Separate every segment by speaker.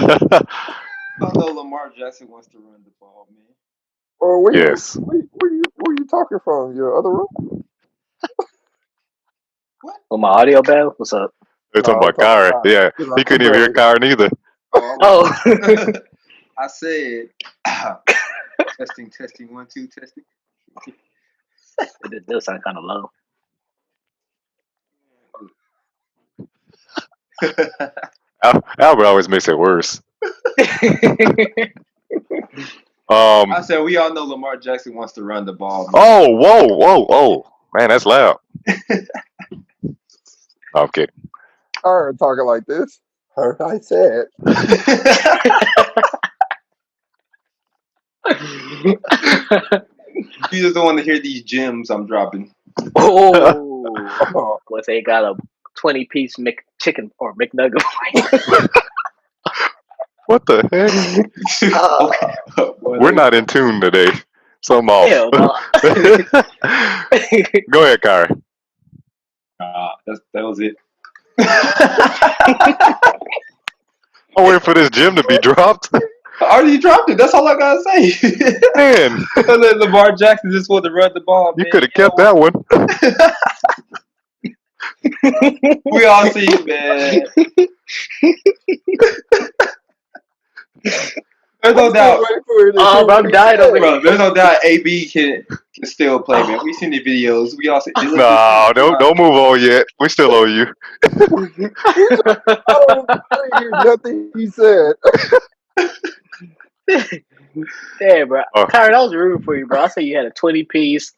Speaker 1: I know Lamar Jackson wants to run the ball, man.
Speaker 2: Or where
Speaker 3: Yes.
Speaker 2: where you talking from? Your other room?
Speaker 1: What?
Speaker 4: Oh, my audio bad? What's up?
Speaker 3: They're talking
Speaker 2: No, I'm
Speaker 3: about
Speaker 2: talking
Speaker 3: Kyrie.
Speaker 2: about
Speaker 3: Yeah,
Speaker 2: because
Speaker 3: he
Speaker 2: I
Speaker 3: couldn't even hear
Speaker 2: barely.
Speaker 3: Kyrie either.
Speaker 1: Oh,
Speaker 4: Oh.
Speaker 1: I said, testing, 1, 2, testing.
Speaker 4: It does sound kind of low.
Speaker 3: Albert always makes it worse.
Speaker 1: I said, we all know Lamar Jackson wants to run the ball, man.
Speaker 3: Oh, whoa. Man, that's loud. I'm kidding.
Speaker 2: I heard talking like this. Heard I said.
Speaker 1: You just don't want to hear these gems I'm dropping.
Speaker 4: Oh.
Speaker 2: Oh,
Speaker 4: What they got a 20-piece McChicken or McNugget.
Speaker 3: What the heck?
Speaker 4: Oh,
Speaker 3: We're not in tune today. So I'm off.
Speaker 4: hell no.
Speaker 3: Go ahead, Kyrie.
Speaker 1: That was it.
Speaker 3: I'm waiting for this gem to be dropped.
Speaker 1: I already dropped it. That's all I gotta say.
Speaker 3: Man,
Speaker 1: And then Lamar Jackson just wanted to run the ball.
Speaker 3: you
Speaker 1: Man.
Speaker 3: could have kept that one.
Speaker 1: We all see it, man. There's no
Speaker 2: I'm still
Speaker 1: doubt.
Speaker 2: waiting for it to
Speaker 4: Oh,
Speaker 2: hear
Speaker 4: bro,
Speaker 2: what
Speaker 4: I'm
Speaker 2: he
Speaker 4: dying over
Speaker 2: said.
Speaker 1: Bro, there's no doubt AB can still play, man. We seen the videos. We all see.
Speaker 3: No, don't move on yet. We still owe you.
Speaker 2: I didn't hear nothing he said.
Speaker 4: Yeah, bro.
Speaker 3: Oh.
Speaker 4: Kyron, I was rooting for you, bro. I said you had a 20-piece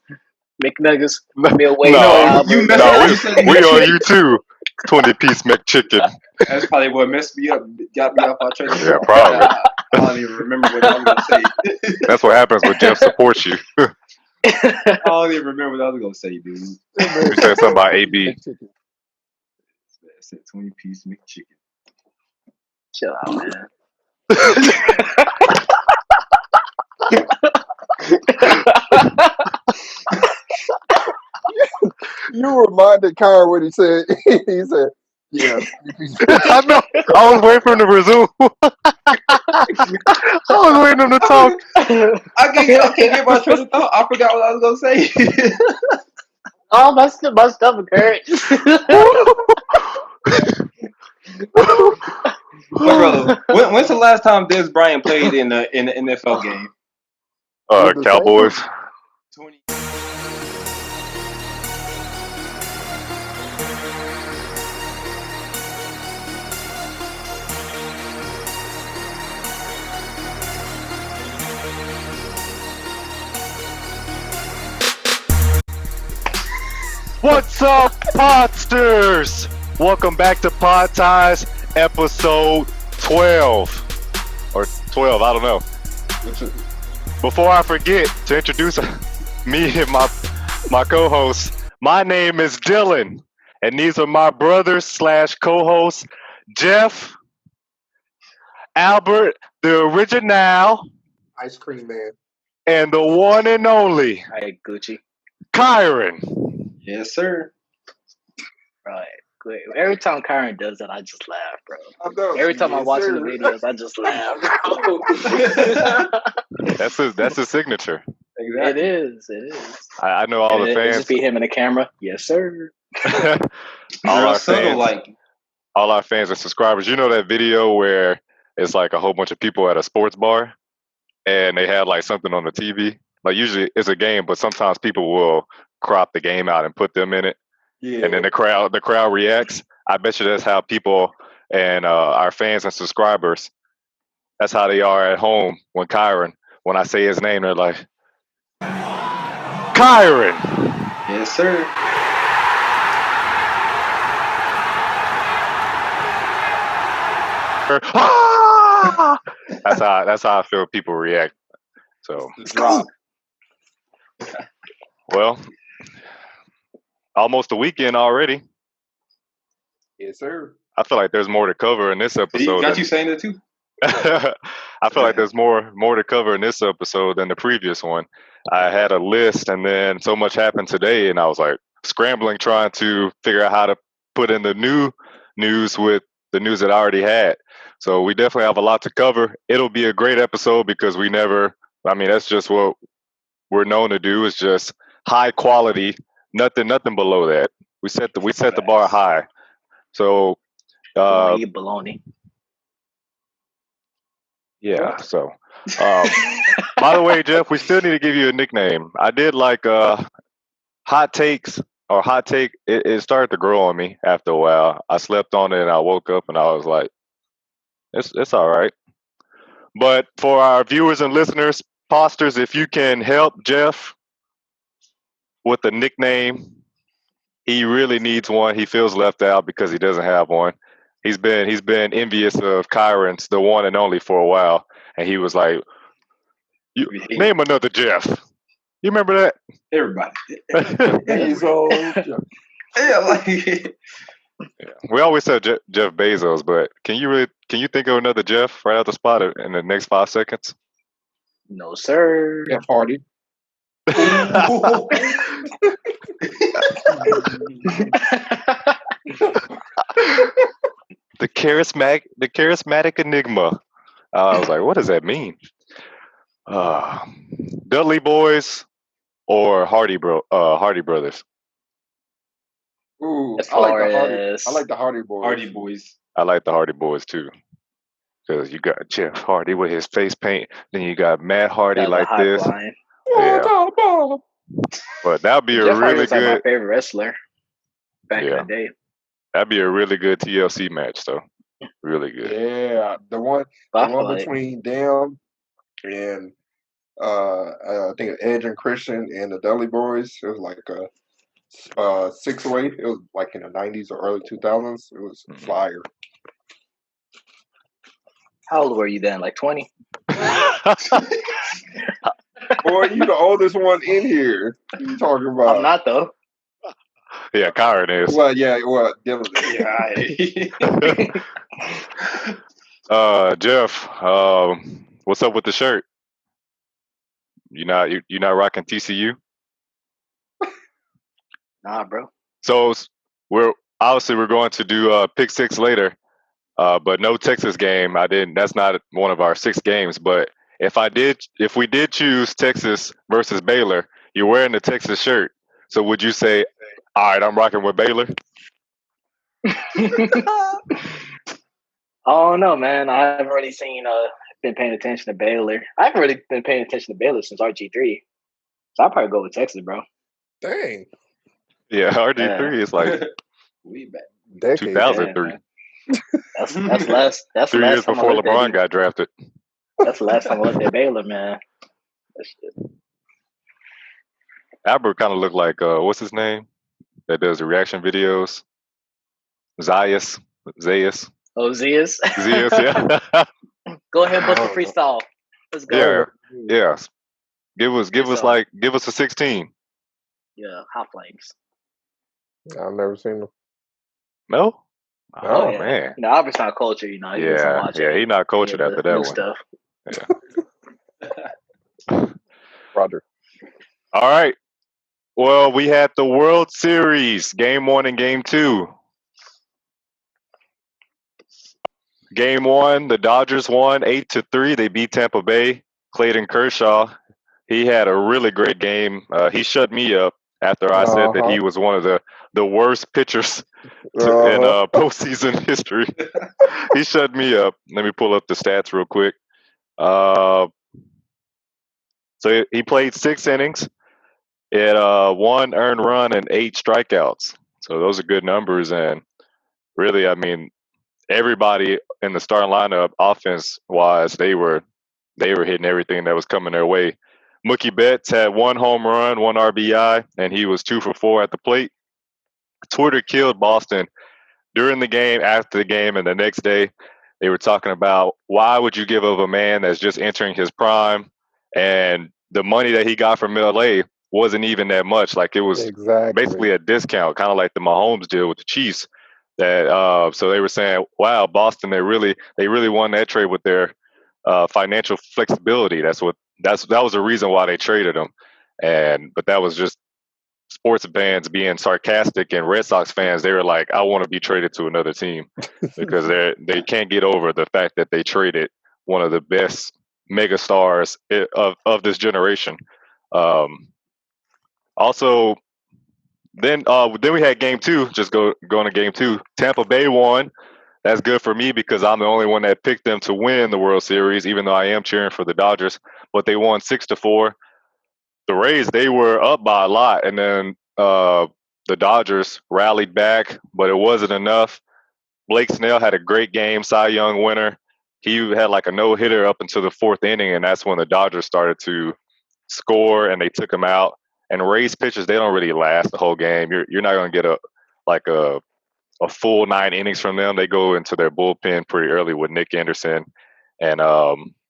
Speaker 4: McNuggets meal waiting
Speaker 3: No,
Speaker 4: for Albert.
Speaker 1: you
Speaker 4: bro.
Speaker 1: messed
Speaker 3: No,
Speaker 1: You said
Speaker 3: we
Speaker 1: you-
Speaker 3: owe you too. 20-piece McChicken.
Speaker 1: That's probably what messed me up, got me off my train of
Speaker 3: Yeah,
Speaker 1: thought.
Speaker 3: probably.
Speaker 1: I don't even remember what I was gonna say.
Speaker 3: That's what happens when Jeff supports you.
Speaker 1: I don't even remember what I was gonna say, dude.
Speaker 3: You said something about AB.
Speaker 2: McChicken.
Speaker 1: I said 20-piece McChicken.
Speaker 4: Chill out, man.
Speaker 2: You reminded Kyron what he said. He said, "Yeah."
Speaker 3: I know. I was waiting for him to resume. I was waiting for him to talk.
Speaker 1: I can't get my train of thought. I forgot what I was gonna say.
Speaker 4: Oh, my stomach hurts.
Speaker 1: My brother, when's the last time Des Bryant played in the NFL game?
Speaker 2: With the
Speaker 3: Cowboys.
Speaker 1: 20.
Speaker 3: What's up, Podsters? Welcome back to Pod Ties, episode 12. Or 12, I don't know. Before I forget to introduce me and my co-host, my name is Dylan, and these are my brothers / co-hosts, Jeff, Albert, the original,
Speaker 2: Ice cream man.
Speaker 3: and the one and only,
Speaker 4: Alright, Gucci.
Speaker 3: Kiren.
Speaker 1: Yes, sir.
Speaker 4: Right. Great. Every time Kyron does that, I just laugh, bro.
Speaker 2: I know.
Speaker 4: Every time I'm
Speaker 2: Yes,
Speaker 4: watching
Speaker 2: sir.
Speaker 4: the videos, I just laugh, bro.
Speaker 3: That's his signature.
Speaker 4: It is.
Speaker 3: I know all the
Speaker 4: It
Speaker 3: fans.
Speaker 4: just be him in the camera. Yes, sir.
Speaker 3: all
Speaker 1: Real
Speaker 3: our
Speaker 1: subtle,
Speaker 3: fans,
Speaker 1: like
Speaker 3: all our fans and subscribers. You know that video where it's like a whole bunch of people at a sports bar, and they have like something on the TV. Like usually it's a game, but sometimes people will crop the game out and put them in it,
Speaker 1: yeah.
Speaker 3: and then the crowd reacts. I bet you that's how people and our fans and subscribers. That's how they are at home when I say his name, they're like, Kiren.
Speaker 1: Yes, sir.
Speaker 3: Ah! That's how I feel people react. So
Speaker 1: Drop.
Speaker 3: well, almost a weekend already.
Speaker 2: Yes, sir.
Speaker 3: I feel like there's more to cover in this
Speaker 1: He
Speaker 3: episode.
Speaker 1: got you saying that too.
Speaker 3: I feel like there's more to cover in this episode than the previous one. I had a list, and then so much happened today, and I was like scrambling trying to figure out how to put in the new news with the news that I already had. So we definitely have a lot to cover. It'll be a great episode because that's just what we're known to do, is just high quality, nothing below that. We set the bar high. So
Speaker 4: Eat bologna.
Speaker 3: yeah. So by the way, Jeff, we still need to give you a nickname. I did like hot takes or hot take. It started to grow on me after a while. I slept on it and I woke up and I was like, it's all right. But for our viewers and listeners, Podsters, if you can help Jeff with a nickname, he really needs one. He feels left out because he doesn't have one. He's been envious of Kiren's, the one and only, for a while, and he was like, "Name another Jeff." You remember that?
Speaker 1: Everybody.
Speaker 2: Bezos.
Speaker 1: Yeah, like
Speaker 3: We always said Jeff Bezos, but can you think of another Jeff right out the spot in the next 5 seconds?
Speaker 4: No, sir.
Speaker 2: Jeff Hardy.
Speaker 3: The charismatic enigma. I was like, what does that mean? Dudley Boys or Hardy Brothers?
Speaker 2: Ooh,
Speaker 4: As
Speaker 2: I like
Speaker 4: far
Speaker 2: the Hardy.
Speaker 4: as-
Speaker 2: I like the Hardy Boys.
Speaker 1: Hardy Boys.
Speaker 3: I like the Hardy Boys too, because you got Jeff Hardy with his face paint, then you got Matt Hardy
Speaker 4: Got the
Speaker 3: like
Speaker 4: high
Speaker 3: this.
Speaker 4: flying.
Speaker 3: Yeah. But that'd be
Speaker 4: Jeff
Speaker 3: a
Speaker 4: Hardy
Speaker 3: really
Speaker 4: was like my
Speaker 3: good.
Speaker 4: favorite wrestler back
Speaker 3: Yeah.
Speaker 4: in the day.
Speaker 3: That'd be a really good TLC match, though. Really good.
Speaker 2: Yeah, the one
Speaker 4: But I feel like
Speaker 2: between them and I think Edge and Christian and the Dudley Boys. It was like a 6-way. It was like in the 90s or early 2000s. It was fire.
Speaker 4: how old were you then? Like 20?
Speaker 2: Boy, you the oldest one in here. What you talking about?
Speaker 4: I'm not though.
Speaker 3: Yeah, Kiren is.
Speaker 2: Well, Dylan.
Speaker 1: Yeah.
Speaker 3: Jeff, what's up with the shirt? You not rocking TCU?
Speaker 4: Nah, bro.
Speaker 3: So we're going to do pick six later, but no Texas game. That's not one of our 6 games. But if we did choose Texas versus Baylor, you're wearing the Texas shirt. So would you say, all right, I'm rocking with Baylor?
Speaker 4: Oh no, man. I haven't really been paying attention to Baylor. I haven't really been paying attention to Baylor since RG3. So I'll probably go with Texas, bro.
Speaker 2: Dang.
Speaker 3: Yeah, RG3 is like
Speaker 1: We back.
Speaker 2: Decade.
Speaker 3: 2003.
Speaker 4: That's last. That's
Speaker 3: 3
Speaker 4: the
Speaker 3: years
Speaker 4: last time
Speaker 3: before
Speaker 4: I looked at
Speaker 3: LeBron
Speaker 4: it.
Speaker 3: got drafted.
Speaker 4: That's the last time I looked at Baylor, man. That shit.
Speaker 3: Albert kind of looked like what's his name that does the reaction videos? Zayas.
Speaker 4: Oh, Zias.
Speaker 3: Zias, yeah.
Speaker 4: Go ahead, bust the freestyle. Let's go.
Speaker 3: Yeah. Yes. Give us a 16.
Speaker 4: Yeah, Hot Flames.
Speaker 2: I've never seen them.
Speaker 3: No? Oh,
Speaker 4: yeah.
Speaker 3: man.
Speaker 4: You know, Albert's not culture, you know. He doesn't watch it.
Speaker 3: He not cultured after that
Speaker 4: new
Speaker 3: one.
Speaker 4: stuff.
Speaker 2: Roger.
Speaker 3: All right. Well, we had the World Series, Game 1 and Game 2. Game 1, the Dodgers won 8-3. They beat Tampa Bay. Clayton Kershaw, he had a really great game. He shut me up after I said that he was one of the worst pitchers in postseason history. He shut me up. Let me pull up the stats real quick. So he played 6 innings. It 1 earned run and 8 strikeouts. So those are good numbers. And really, I mean, everybody in the starting lineup, offense-wise, they were hitting everything that was coming their way. Mookie Betts had 1 home run, 1 RBI, and he was 2 for 4 at the plate. Twitter killed Boston during the game, after the game, and the next day. They were talking about, why would you give up a man that's just entering his prime, and the money that he got from LA wasn't even that much. Like, it was basically a discount, kind of like the Mahomes deal with the Chiefs. That so they were saying, wow, Boston, they really won that trade with their financial flexibility. That was the reason why they traded him. But that was just sports fans being sarcastic and Red Sox fans, they were like, I want to be traded to another team because they can't get over the fact that they traded one of the best mega stars of this generation. Also, then we had game two. Just going to game two. Tampa Bay won. That's good for me because I'm the only one that picked them to win the World Series, even though I am cheering for the Dodgers. But they won 6-4. The Rays, they were up by a lot, and then the Dodgers rallied back, but it wasn't enough. Blake Snell had a great game, Cy Young winner. He had like a no-hitter up until the fourth inning, and that's when the Dodgers started to score, and they took him out. And Rays pitchers, they don't really last the whole game. You're not going to get a full 9 innings from them. They go into their bullpen pretty early with Nick Anderson and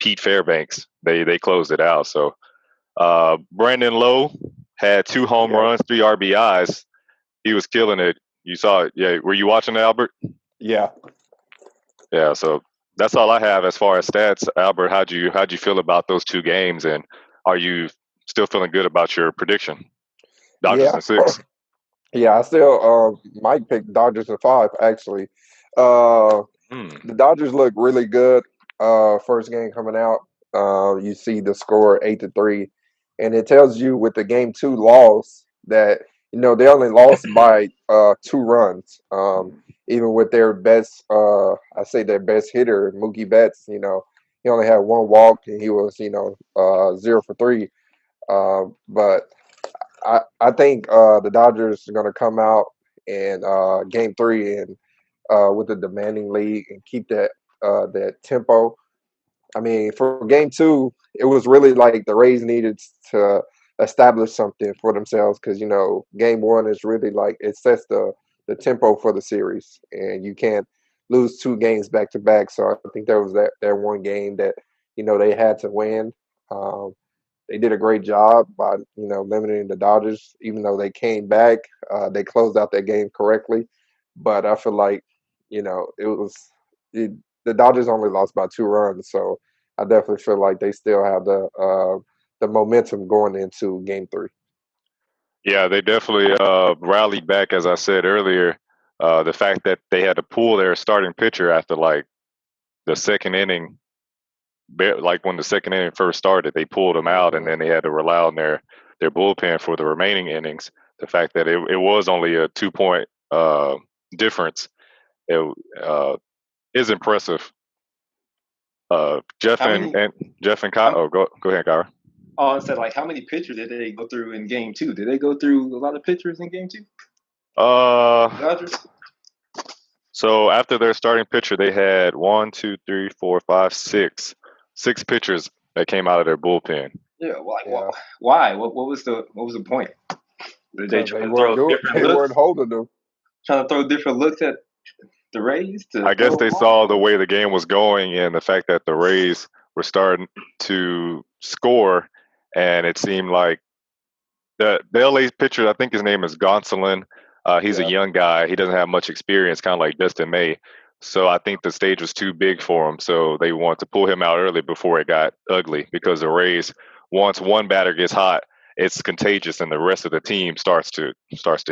Speaker 3: Pete Fairbanks. They closed it out. So Brandon Lowe had 2 home runs, 3 RBIs. He was killing it. You saw it. Yeah. Were you watching it, Albert?
Speaker 2: Yeah.
Speaker 3: Yeah. So that's all I have as far as stats. Albert, how'd you feel about those 2 games, and are you still feeling good about your prediction? Dodgers in 6.
Speaker 2: Yeah, I still might pick Dodgers in 5 actually. The Dodgers look really good. First game coming out, you see the score 8-3, and it tells you with the game 2 loss that they only lost by 2 runs. Even with their best, I say their best hitter, Mookie Betts. He only had 1 walk and he was 0 for 3. But I think the Dodgers are going to come out in game 3 and with a demanding lead and keep that tempo. I mean, for game 2, it was really like the Rays needed to establish something for themselves because game 1 is really like it sets the tempo for the series, and you can't lose 2 games back to back. So I think there was that one game that they had to win. They did a great job by limiting the Dodgers, even though they came back. They closed out that game correctly, but I feel like the Dodgers only lost by 2 runs, so I definitely feel like they still have the momentum going into game 3.
Speaker 3: Yeah, they definitely rallied back, as I said earlier. The fact that they had to pull their starting pitcher after like the second inning, like when the second inning first started, they pulled him out, and then they had to rely on their bullpen for the remaining innings. The fact that it was only a 2-point difference, it is impressive. Jeff and Kyle. Oh, go ahead, Kyra.
Speaker 1: Oh, I said, like, how many pitchers did they go through in game 2? Did they go through a lot of pitchers in game 2? Rodgers?
Speaker 3: So after their starting pitcher, they had 1, 2, 3, 4, 5, 6 pitchers that came out of their bullpen.
Speaker 1: Yeah, why? What was the point? Did they try to throw different
Speaker 2: they
Speaker 1: looks?
Speaker 2: weren't holding them.
Speaker 1: Trying to throw different looks at the Rays?
Speaker 3: I guess they saw the way the game was going and the fact that the Rays were starting to score, and it seemed like the LA pitcher, I think his name is Gonsolin. He's a young guy. He doesn't have much experience, kind of like Dustin May. So I think the stage was too big for him. So they wanted to pull him out early before it got ugly, because the Rays, once one batter gets hot, it's contagious, and the rest of the team starts to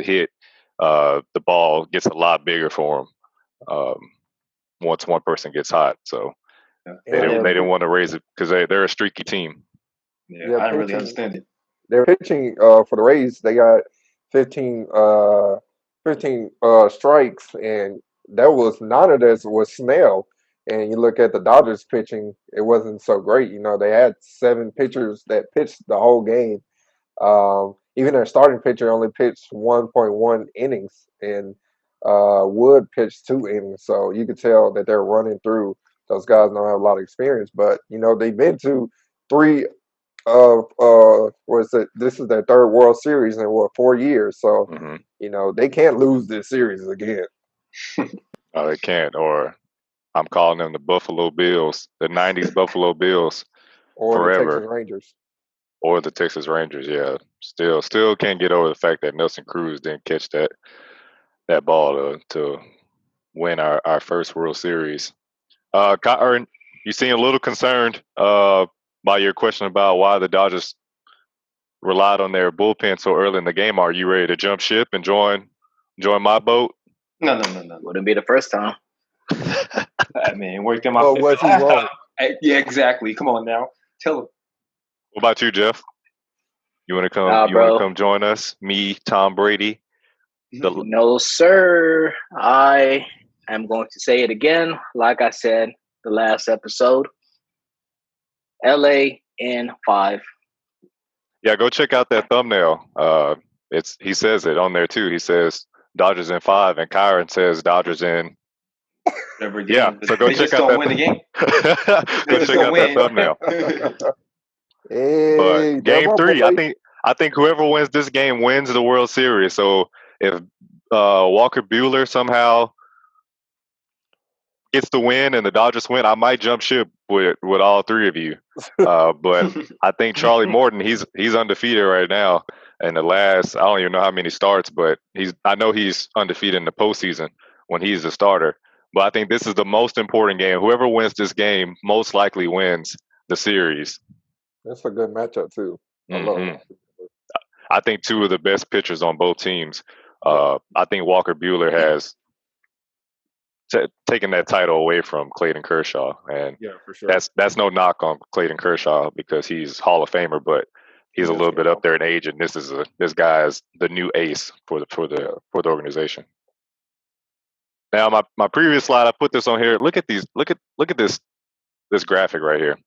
Speaker 3: hit. The ball gets a lot bigger for them once one person gets hot. So they didn't want to raise it because they're a streaky team.
Speaker 1: Yeah, I didn't really understand it.
Speaker 2: They're pitching for the Rays. They got 15 strikes, and that was none of this was Snell. And you look at the Dodgers pitching, it wasn't so great. They had 7 pitchers that pitched the whole game. Even their starting pitcher only pitched 1.1 innings, and Wood pitched 2 innings. So you could tell that they're running through. Those guys don't have a lot of experience, but they've been to 3 of this is their 3rd World Series in 4 years. So they can't lose this series again.
Speaker 3: No, they can't. Or I'm calling them the Buffalo Bills, the '90s Buffalo Bills,
Speaker 2: or
Speaker 3: forever.
Speaker 2: The Texas Rangers.
Speaker 3: Or the Texas Rangers. Yeah, still can't get over the fact that Nelson Cruz didn't catch that ball to win our first World Series. Kiren, you seem a little concerned by your question about why the Dodgers relied on their bullpen so early in the game. Are you ready to jump ship and join my boat?
Speaker 1: No.
Speaker 4: Wouldn't be the first time.
Speaker 1: I mean, worked in my
Speaker 2: Oh,
Speaker 1: favor
Speaker 2: was he
Speaker 1: last
Speaker 2: wrong?
Speaker 1: time. Yeah, exactly. Come on now, tell him.
Speaker 3: What about you, Jeff? You want to come?
Speaker 4: Nah,
Speaker 3: you want to
Speaker 4: bro.
Speaker 3: come join us? Me, Tom Brady.
Speaker 4: No, sir. I am going to say it again. Like I said the last episode, LA in 5.
Speaker 3: Yeah, go check out that thumbnail. He says it on there too. He says Dodgers in 5, and Kiren says Dodgers in.
Speaker 1: Every
Speaker 3: Yeah,
Speaker 1: game.
Speaker 3: so go
Speaker 1: They
Speaker 3: check
Speaker 1: just
Speaker 3: out
Speaker 1: don't
Speaker 3: that.
Speaker 1: win the game.
Speaker 3: Go
Speaker 1: just
Speaker 3: check
Speaker 1: don't
Speaker 3: out that
Speaker 1: win.
Speaker 3: thumbnail.
Speaker 2: Hey,
Speaker 3: But game
Speaker 2: that's my
Speaker 3: 3,
Speaker 2: boy.
Speaker 3: I think whoever wins this game wins the World Series. So if Walker Buehler somehow gets the win and the Dodgers win, I might jump ship with all three of you. But I think Charlie Morton, he's undefeated right now. And the last, I don't even know how many starts, but I know he's undefeated in the postseason when he's the starter. But I think this is the most important game. Whoever wins this game most likely wins the series.
Speaker 2: That's a good matchup too. I love
Speaker 3: Mhm.
Speaker 2: it.
Speaker 3: I think two of the best pitchers on both teams. I think Walker Buehler has taken that title away from Clayton Kershaw, and
Speaker 2: Yeah, for sure.
Speaker 3: that's no knock on Clayton Kershaw because he's Hall of Famer, but he's a
Speaker 2: Yes,
Speaker 3: little bit
Speaker 2: yeah.
Speaker 3: up there in age, and this guy is the new ace for the organization. Now, my previous slide, I put this on here. Look at this graphic right here.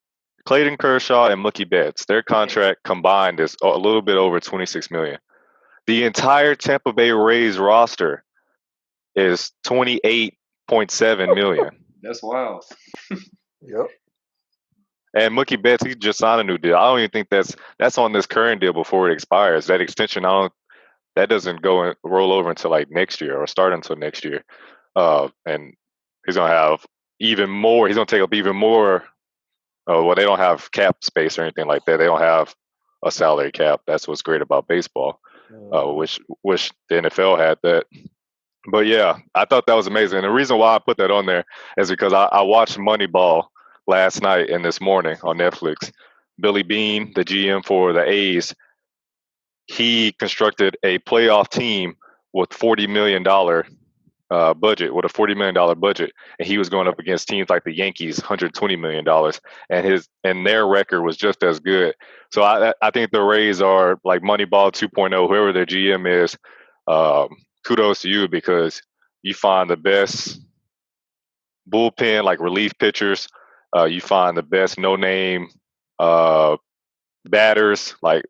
Speaker 3: Clayton Kershaw and Mookie Betts, their contract combined is a little bit over $26 million. The entire Tampa Bay Rays roster is $28.7 million.
Speaker 1: That's wild.
Speaker 2: Yep.
Speaker 3: And Mookie Betts, he just signed a new deal. I don't even think that's on this current deal before it expires. That extension, that doesn't roll over until like next year or start until next year. And he's gonna have even more. He's gonna take up even more. Well, they don't have cap space or anything like that. They don't have a salary cap. That's what's great about baseball. Wish the NFL had that. But yeah, I thought that was amazing. And the reason why I put that on there is because I watched Moneyball last night and this morning on Netflix. Billy Beane, the GM for the A's, he constructed a playoff team with $40 million budget, with a $40 million budget, and he was going up against teams like the Yankees, $120 million, and their record was just as good. So I think the Rays are like Moneyball 2.0. Whoever their GM is, kudos to you because you find the best bullpen, like relief pitchers. You find the best no-name batters, like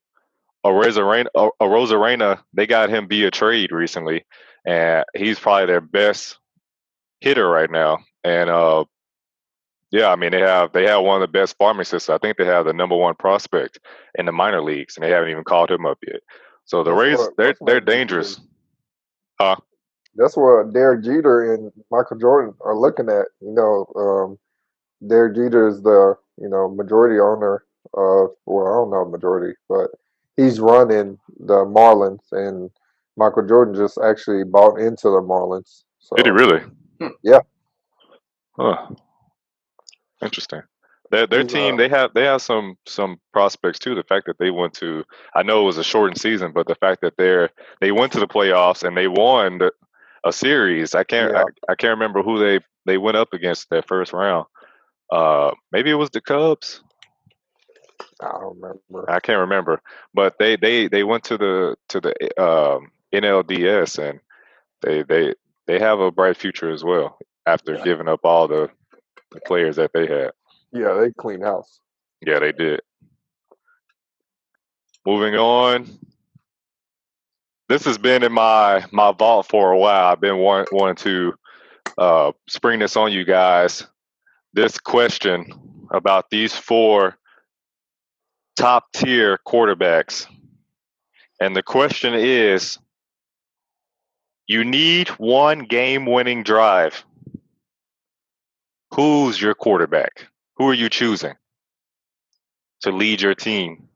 Speaker 3: Arozarena. They got him via trade recently, and he's probably their best hitter right now. And yeah, I mean they have one of the best farming systems. I think they have the number one prospect in the minor leagues, and they haven't even called him up yet. So the Rays, they're dangerous. Huh?
Speaker 2: That's what Derek Jeter and Michael Jordan are looking at. Derek Jeter is the majority owner of, well, I don't know majority, but he's running the Marlins, and Michael Jordan just actually bought into the Marlins. So,
Speaker 3: Did he really?
Speaker 2: Yeah.
Speaker 3: Huh. Interesting. Their team, they have some prospects too. The fact that they went to, I know it was a shortened season, but the fact that they went to the playoffs and they won a series. I can't remember who they went up against that first round. Maybe it was the Cubs.
Speaker 2: I don't remember.
Speaker 3: I can't remember, but they went to the NLDS, and they have a bright future as well after giving up all the players that they had.
Speaker 2: Yeah, they clean house.
Speaker 3: Yeah, they did. Moving on. This has been in my vault for a while. I've been wanting to spring this on you guys. This question about these 4 top tier quarterbacks. And the question is, you need one game-winning drive. Who's your quarterback? Who are you choosing to lead your team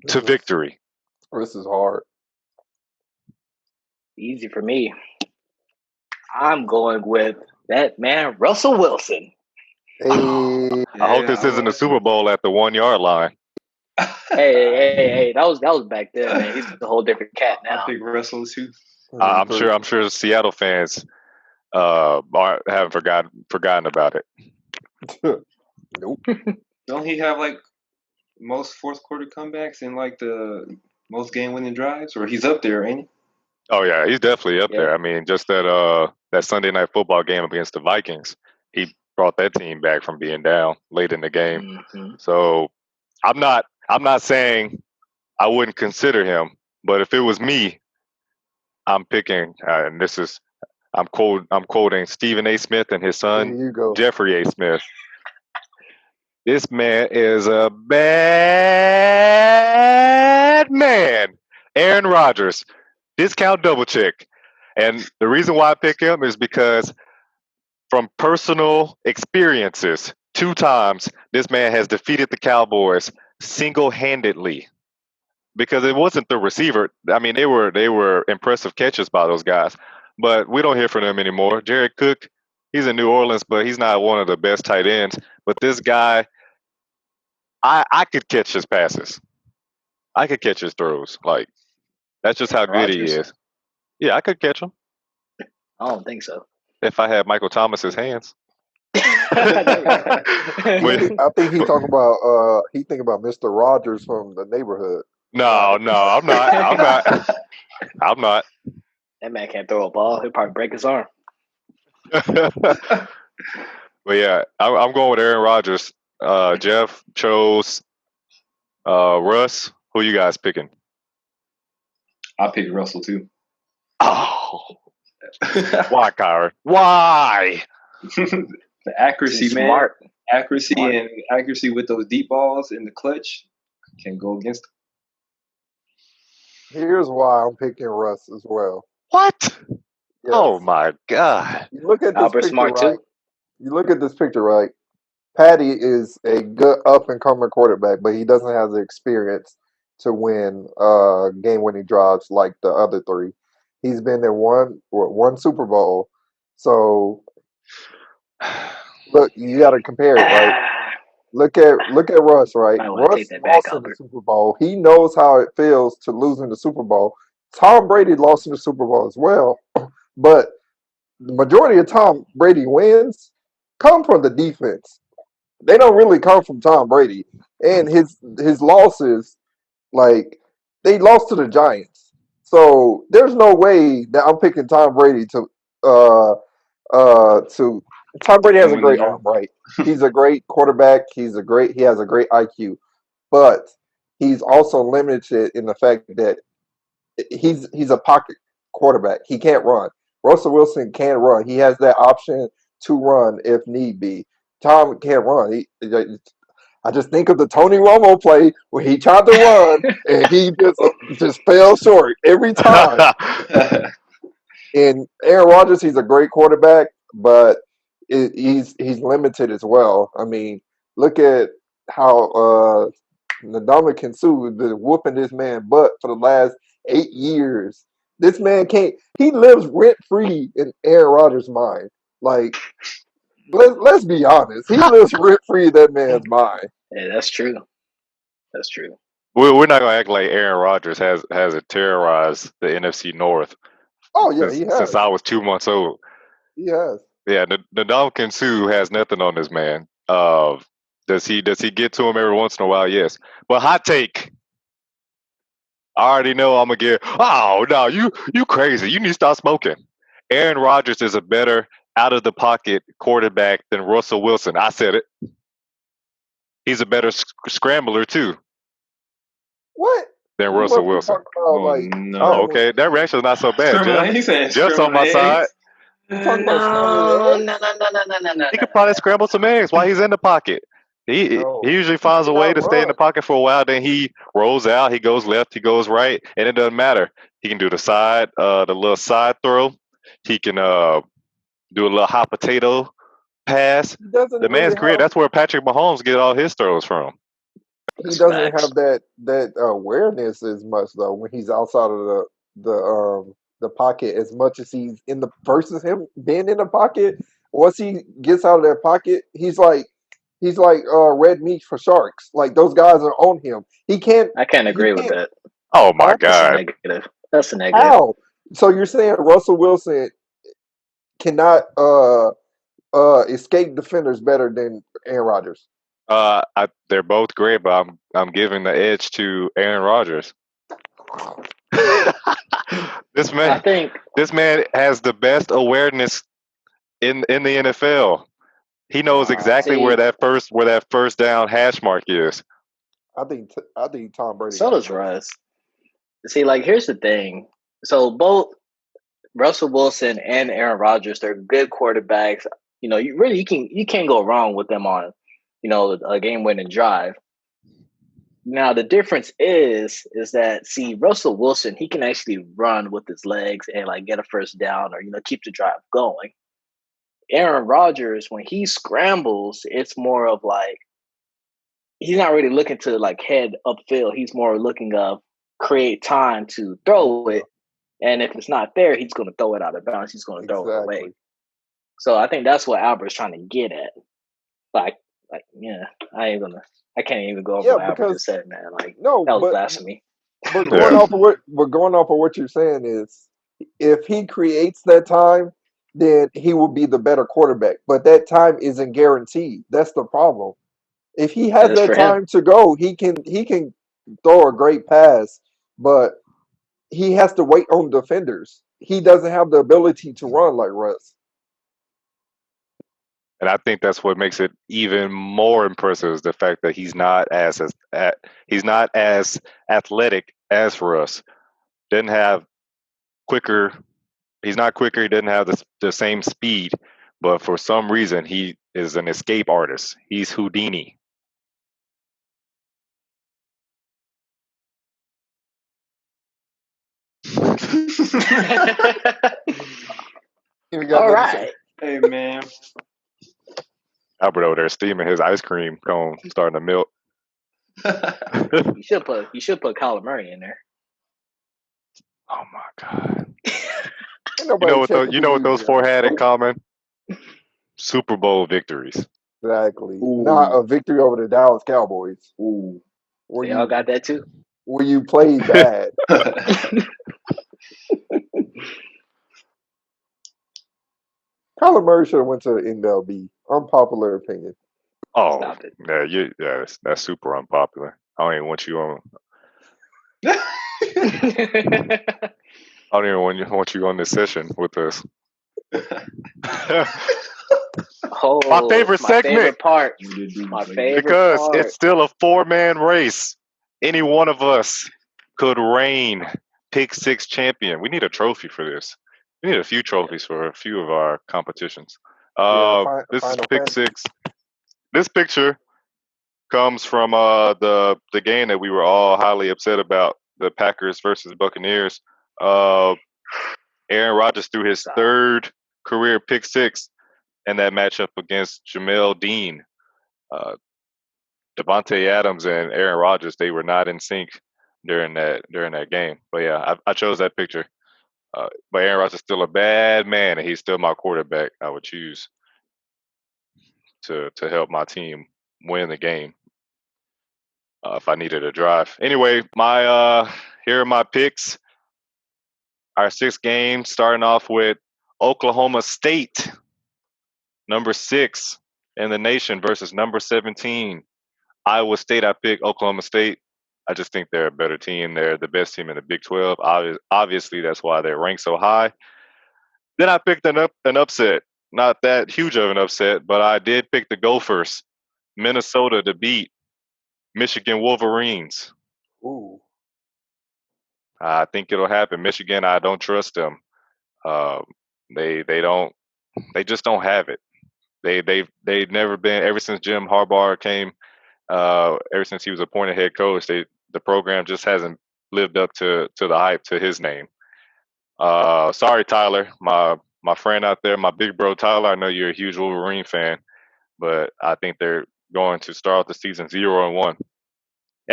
Speaker 3: to victory?
Speaker 2: This is hard.
Speaker 4: Easy for me. I'm going with that man, Russell Wilson.
Speaker 2: Hey,
Speaker 3: I hope this isn't a Super Bowl at the 1 yard line.
Speaker 4: Hey, that was back then, man. He's a whole different cat
Speaker 1: I
Speaker 4: now.
Speaker 1: pick Russell too.
Speaker 3: I'm sure Seattle fans haven't forgotten about it.
Speaker 2: Nope.
Speaker 1: Don't he have like most fourth quarter comebacks and like the most game winning drives? Or he's up there, ain't he?
Speaker 3: Oh yeah, he's definitely up
Speaker 4: Yeah.
Speaker 3: there. I mean, just that Sunday night football game against the Vikings, he brought that team back from being down late in the game.
Speaker 4: Mm-hmm.
Speaker 3: So I'm not saying I wouldn't consider him, but if it was me, I'm picking, and I'm quoting Stephen A. Smith and his
Speaker 2: There
Speaker 3: son
Speaker 2: you go.
Speaker 3: Jeffrey A. Smith. This man is a bad man. Aaron Rodgers, discount double check. And the reason why I pick him is because from personal experiences, 2 times this man has defeated the Cowboys single-handedly. Because it wasn't the receiver. I mean, they were impressive catches by those guys, but we don't hear from them anymore. Jared Cook, he's in New Orleans, but he's not one of the best tight ends. But this guy, I could catch his passes. I could catch his throws. Like, that's just how good he
Speaker 4: Rodgers?
Speaker 3: is. Yeah, I could catch him
Speaker 4: I don't think so.
Speaker 3: if I had Michael Thomas's hands.
Speaker 2: I think he talking about he thinking about Mr. Rogers from the neighborhood.
Speaker 3: No, I'm not. I'm not.
Speaker 4: That man can't throw a ball. He'll probably break his arm.
Speaker 3: But yeah, I'm going with Aaron Rodgers. Jeff chose Russ. Who you guys picking?
Speaker 1: I pick Russell too.
Speaker 3: Oh, why, Kyren? Why?
Speaker 1: The accuracy,
Speaker 4: He's
Speaker 1: man.
Speaker 4: smart.
Speaker 1: Accuracy
Speaker 4: Smart.
Speaker 1: and accuracy with those deep balls in the clutch can go against him.
Speaker 2: Here's why I'm picking Russ as well.
Speaker 3: What?
Speaker 2: Yes.
Speaker 3: Oh my God!
Speaker 2: You look at this
Speaker 4: Albert
Speaker 2: picture,
Speaker 4: Smart
Speaker 2: right?
Speaker 4: too.
Speaker 2: You look at this picture, right? Patty is a good up and coming quarterback, but he doesn't have the experience to win game winning drives like the other 3. He's been in one Super Bowl. So look, you got to compare it, right? Look at Russ, right?
Speaker 4: I wanna
Speaker 2: Russ
Speaker 4: take that back,
Speaker 2: lost in the
Speaker 4: Albert.
Speaker 2: Super Bowl. He knows how it feels to lose in the Super Bowl. Tom Brady lost in the Super Bowl as well, but the majority of Tom Brady wins come from the defense. They don't really come from Tom Brady, and his losses, like they lost to the Giants. So there's no way that I'm picking Tom Brady to Tom Brady has a great arm, right? He's a great quarterback. He has a great IQ, but he's also limited in the fact that he's a pocket quarterback. He can't run. Russell Wilson can run. He has that option to run if need be. Tom can't run. I just think of the Tony Romo play where he tried to run and he just fell short every time. And Aaron Rodgers, he's a great quarterback, but he's limited as well. I mean, look at how Ndamukong Suh has been whooping this man butt for the last 8 years. This man can't. He lives rent free in Aaron Rodgers' mind. Like, let's be honest. He lives rent free in that man's mind.
Speaker 4: Yeah, that's true. That's true.
Speaker 3: We're not gonna act like Aaron Rodgers has terrorized the NFC North
Speaker 2: Oh yeah, he has.
Speaker 3: since I was 2 months old.
Speaker 2: He has.
Speaker 3: Yeah, the Ndamukong Suh has nothing on this man. Does he get to him every once in a while? Yes. But hot take. I already know I'm gonna get. Oh no, you crazy. You need to stop smoking. Aaron Rodgers is a better out of the pocket quarterback than Russell Wilson. I said it. He's a better scrambler too
Speaker 2: What?
Speaker 3: than
Speaker 2: You
Speaker 3: Russell
Speaker 2: must be
Speaker 3: Wilson.
Speaker 2: talking about, like,
Speaker 1: no.
Speaker 3: Oh, okay. That reaction's not so bad, Jeff.
Speaker 1: He said
Speaker 3: Jeff's on my side.
Speaker 2: talking about
Speaker 4: No.
Speaker 3: He could probably scramble some eggs while he's in the pocket. He
Speaker 2: No.
Speaker 3: usually finds a
Speaker 2: He
Speaker 3: way to
Speaker 2: cannot
Speaker 3: stay in the
Speaker 2: run.
Speaker 3: pocket for a while. Then he rolls out. He goes left. He goes right, and it doesn't matter. He can do the little side throw. He can do a little hot potato pass.
Speaker 2: He doesn't
Speaker 3: The man's
Speaker 2: really
Speaker 3: great.
Speaker 2: have.
Speaker 3: That's where Patrick Mahomes get all his throws from.
Speaker 2: He
Speaker 4: That's
Speaker 2: doesn't
Speaker 4: facts.
Speaker 2: have that awareness as much though when he's outside of the pocket as much as he's versus him being in the pocket. Once he gets out of that pocket, he's like He's like red meat for sharks. Like those guys are on him. He can't.
Speaker 4: I can't
Speaker 2: He
Speaker 4: agree with
Speaker 2: can't.
Speaker 4: that.
Speaker 3: Oh my
Speaker 2: Huh?
Speaker 4: That's a
Speaker 3: God.
Speaker 4: negative. That's a negative.
Speaker 2: How? So you're saying Russell Wilson cannot escape defenders better than Aaron Rodgers?
Speaker 3: They're both great, but I'm giving the edge to Aaron Rodgers. this
Speaker 4: I
Speaker 3: man,
Speaker 4: think
Speaker 3: this man has the best awareness in the NFL. He knows exactly
Speaker 2: Wow.
Speaker 3: where
Speaker 4: see.
Speaker 3: that first down hash mark is.
Speaker 2: I think Tom Brady
Speaker 4: So
Speaker 2: got the
Speaker 4: does
Speaker 2: best.
Speaker 4: Russ. See, like here's the thing. So both Russell Wilson and Aaron Rodgers, they're good quarterbacks. You know, you can't go wrong with them on, a game winning drive. Now the difference is that see Russell Wilson, he can actually run with his legs and like get a first down or keep the drive going. Aaron Rodgers, when he scrambles, it's more of like he's not really looking to like head upfield. He's more looking of create time to throw it. And if it's not there, he's going to throw it out of bounds. He's going to throw it away.
Speaker 2: Exactly.
Speaker 4: So I think that's what Albert's trying to get at. Like, yeah, I can't even go over
Speaker 2: Yeah,
Speaker 4: what Albert just
Speaker 2: because
Speaker 4: said, man. Like,
Speaker 2: no,
Speaker 4: that was blasphemy.
Speaker 2: but
Speaker 3: Yeah.
Speaker 2: going off of what you're saying is, if he creates that time, then he will be the better quarterback. But that time isn't guaranteed. That's the problem. If he
Speaker 4: It
Speaker 2: has
Speaker 4: is
Speaker 2: that
Speaker 4: for him.
Speaker 2: time to go, he can throw a great pass, but he has to wait on defenders. He doesn't have the ability to run like Russ.
Speaker 3: And I think that's what makes it even more impressive is the fact that he's not he's not as athletic as Russ. Didn't have quicker. He's not quicker. He doesn't have the same speed, but for some reason he is an escape artist. He's Houdini.
Speaker 2: You got
Speaker 4: All
Speaker 2: nothing to say?
Speaker 4: right.
Speaker 1: Hey man.
Speaker 3: Albert over there steaming his ice cream cone, starting to melt.
Speaker 4: You should put Kyler Murray in there.
Speaker 3: Oh my God!
Speaker 2: Ain't nobody checking
Speaker 3: You
Speaker 2: who
Speaker 3: know what
Speaker 2: you
Speaker 3: those four
Speaker 2: behind.
Speaker 3: had in common? Super Bowl victories.
Speaker 2: Exactly. Not
Speaker 1: Ooh.
Speaker 2: a victory over the Dallas Cowboys,
Speaker 1: Ooh.
Speaker 2: where
Speaker 4: Y'all
Speaker 2: you
Speaker 4: got that too?
Speaker 2: where you played bad. Kyler Murray should have went to the MLB. Unpopular opinion.
Speaker 3: Oh,
Speaker 4: Stop it.
Speaker 3: yeah, that's super unpopular. I don't even want you on. I don't even want you on this session with us.
Speaker 4: Oh,
Speaker 3: My favorite
Speaker 4: my
Speaker 3: segment
Speaker 4: favorite part. My favorite
Speaker 3: because
Speaker 4: part.
Speaker 3: it's still a 4-man race. Any one of us could reign pick six champion. We need a trophy for this. We need a few trophies for a few of our competitions.
Speaker 2: Yeah,
Speaker 3: This is
Speaker 2: Final
Speaker 3: pick
Speaker 2: Fantasy.
Speaker 3: six. This picture comes from the game that we were all highly upset about, the Packers versus Buccaneers. Aaron Rodgers threw his third career pick six in that matchup against Jamel Dean. Devontae Adams and Aaron Rodgers, they were not in sync during that game. But yeah, I chose that picture. But Aaron Rodgers is still a bad man, and he's still my quarterback. I would choose to help my team win the game if I needed a drive. Anyway, my here are my picks. Our 6 games, starting off with Oklahoma State, number 6 in the nation versus number 17. Iowa State, I picked Oklahoma State. I just think they're a better team. They're the best team in the Big 12. Obviously, that's why they're ranked so high. Then I picked an upset. Not that huge of an upset, but I did pick the Gophers, Minnesota to beat Michigan Wolverines.
Speaker 2: Ooh.
Speaker 3: I think it'll happen. Michigan, I don't trust them. Uh, they don't. They just don't have it. They've never been ever since Jim Harbaugh came. Ever since he was appointed head coach, the program just hasn't lived up to the hype to his name. Sorry, Tyler, my friend out there, my big bro Tyler. I know you're a huge Wolverine fan, but I think they're going to start the season 0-1.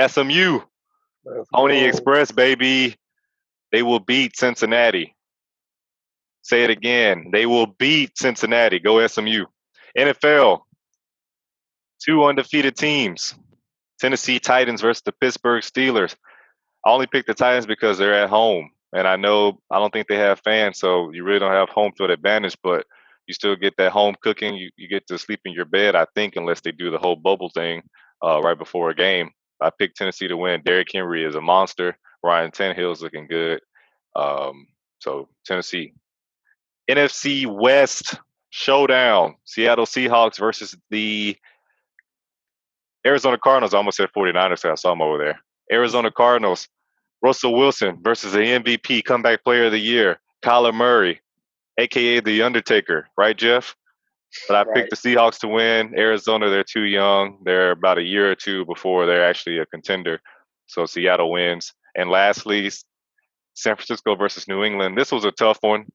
Speaker 3: SMU,
Speaker 2: Let's
Speaker 3: Pony
Speaker 2: go.
Speaker 3: Express, baby. They will beat Cincinnati. Say it again. They will beat Cincinnati. Go SMU. NFL. Two undefeated teams. Tennessee Titans versus the Pittsburgh Steelers. I only picked the Titans because they're at home. And I don't think they have fans, so you really don't have home field advantage, but you still get that home cooking. You get to sleep in your bed, I think, unless they do the whole bubble thing right before a game. I picked Tennessee to win. Derrick Henry is a monster. Ryan Tannehill's looking good. So Tennessee. NFC West showdown. Seattle Seahawks versus the Arizona Cardinals. I almost said 49ers, so I saw them over there. Arizona Cardinals. Russell Wilson versus the MVP, comeback player of the year, Kyler Murray, a.k.a. The Undertaker. Right, Jeff? But I picked the Seahawks to win. Arizona, they're too young. They're about a year or two before they're actually a contender. So Seattle wins. And lastly, San Francisco versus New England. This was a tough one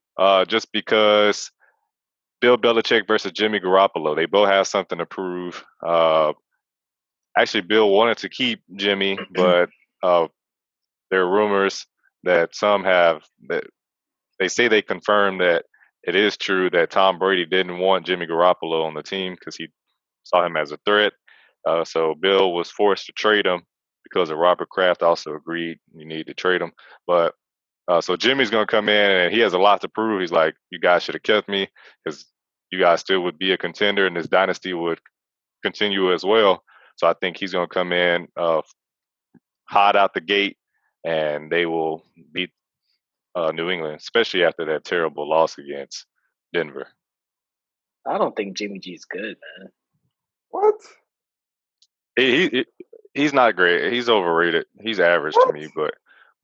Speaker 3: just because Bill Belichick versus Jimmy Garoppolo. They both have something to prove. Actually, Bill wanted to keep Jimmy, but there are rumors that some have that they say they confirmed that it is true that Tom Brady didn't want Jimmy Garoppolo on the team because he saw him as a threat. So Bill was forced to trade him because of Robert Kraft also agreed you need to trade him. But so Jimmy's going to come in and he has a lot to prove. He's like, you guys should have kept me because you guys still would be a contender and this dynasty would continue as well. So I think he's going to come in hot out the gate and they will beat New England, especially after that terrible loss against Denver.
Speaker 4: I don't think Jimmy G's good, man.
Speaker 2: What?
Speaker 3: He's not great. He's overrated. He's average to me, but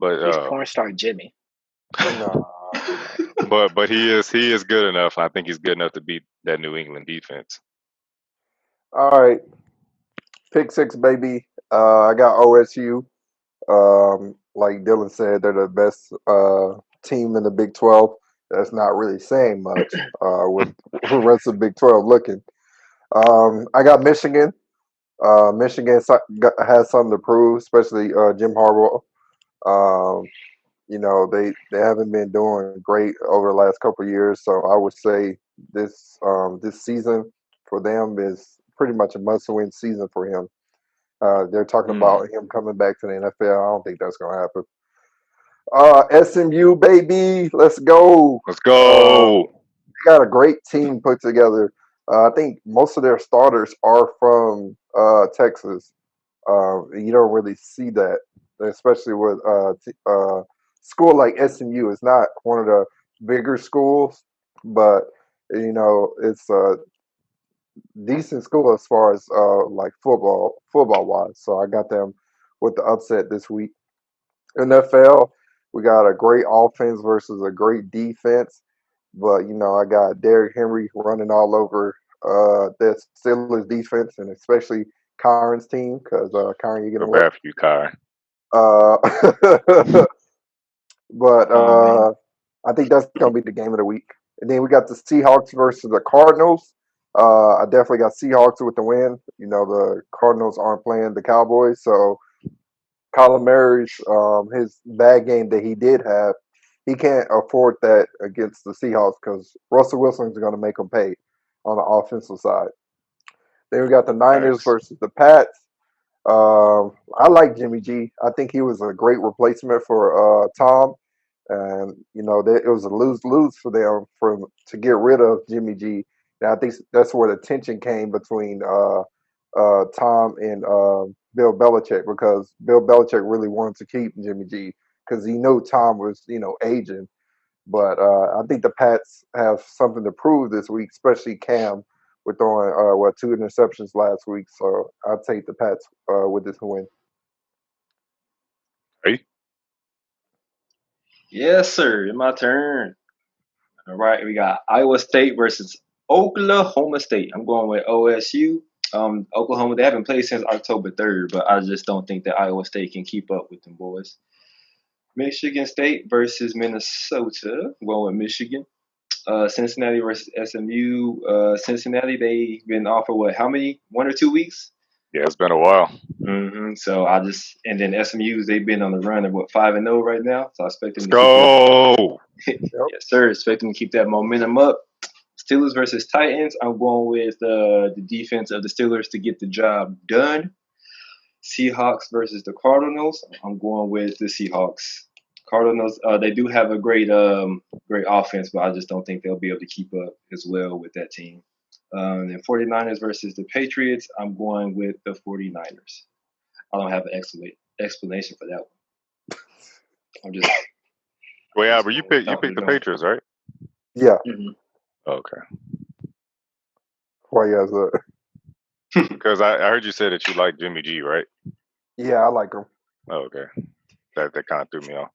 Speaker 4: He's porn star Jimmy.
Speaker 2: No.
Speaker 3: but he is good enough. I think he's good enough to beat that New England defense.
Speaker 2: All right. Pick six, baby. I got OSU. Like Dylan said, they're the best team in the Big 12. That's not really saying much with the rest of the Big 12 looking. I got Michigan. Michigan has something to prove, especially Jim Harbaugh. They haven't been doing great over the last couple of years, so I would say this season for them is pretty much a must-win season for him. They're talking about him coming back to the NFL. I don't think that's going to happen. SMU, baby, let's go.
Speaker 3: Let's go.
Speaker 2: They got a great team put together. I think most of their starters are from Texas. You don't really see that, especially with school like SMU. It's not one of the bigger schools, but it's a decent school as far as like football wise. So I got them with the upset this week. NFL, we got a great offense versus a great defense, but I got Derrick Henry running all over that Steelers defense, and especially Kiren's team because Kiren, you getting
Speaker 3: bad for you, Kiren.
Speaker 2: But I think that's gonna be the game of the week. And then we got the Seahawks versus the Cardinals. I definitely got Seahawks with the win. The Cardinals aren't playing the Cowboys, so Kyler Murray's his bad game that he did have, he can't afford that against the Seahawks because Russell Wilson's going to make him pay on the offensive side. Then we got the Niners versus the Pats. I like Jimmy G. I think he was a great replacement for Tom, and it was a lose-lose for them to get rid of Jimmy G. And I think that's where the tension came between Tom and Bill Belichick because Bill Belichick really wanted to keep Jimmy G because he knew Tom was aging. But I think the Pats have something to prove this week, especially Cam with throwing 2 interceptions last week. So I'll take the Pats with this win.
Speaker 3: Hey.
Speaker 1: Yes, sir. My turn. All right, we got Iowa State versus Oklahoma State. I'm going with OSU. Oklahoma, they haven't played since October 3rd, but I just don't think that Iowa State can keep up with them boys. Michigan State versus Minnesota. I'm going with Michigan. Cincinnati versus SMU. Cincinnati, they've been off for how many? 1 or 2 weeks?
Speaker 3: Yeah, it's been a while.
Speaker 1: So and then SMU's, they've been on the run of 5-0 right now. So I expect them
Speaker 3: to go.
Speaker 1: Yes, sir. Expect them to keep that momentum up. Steelers versus Titans. I'm going with the defense of the Steelers to get the job done. Seahawks versus the Cardinals. I'm going with the Seahawks. Cardinals. They do have a great offense, but I just don't think they'll be able to keep up as well with that team. And 49ers versus the Patriots. I'm going with the 49ers. I don't have an explanation for that one. I'm just.
Speaker 3: Wait, Albert, you picked the Patriots, right?
Speaker 2: Yeah.
Speaker 4: Mhm.
Speaker 3: Okay.
Speaker 2: Why you guys
Speaker 3: Because I heard you say that you like Jimmy G, right?
Speaker 2: Yeah, I like him.
Speaker 3: Oh, okay. That kind of threw me off.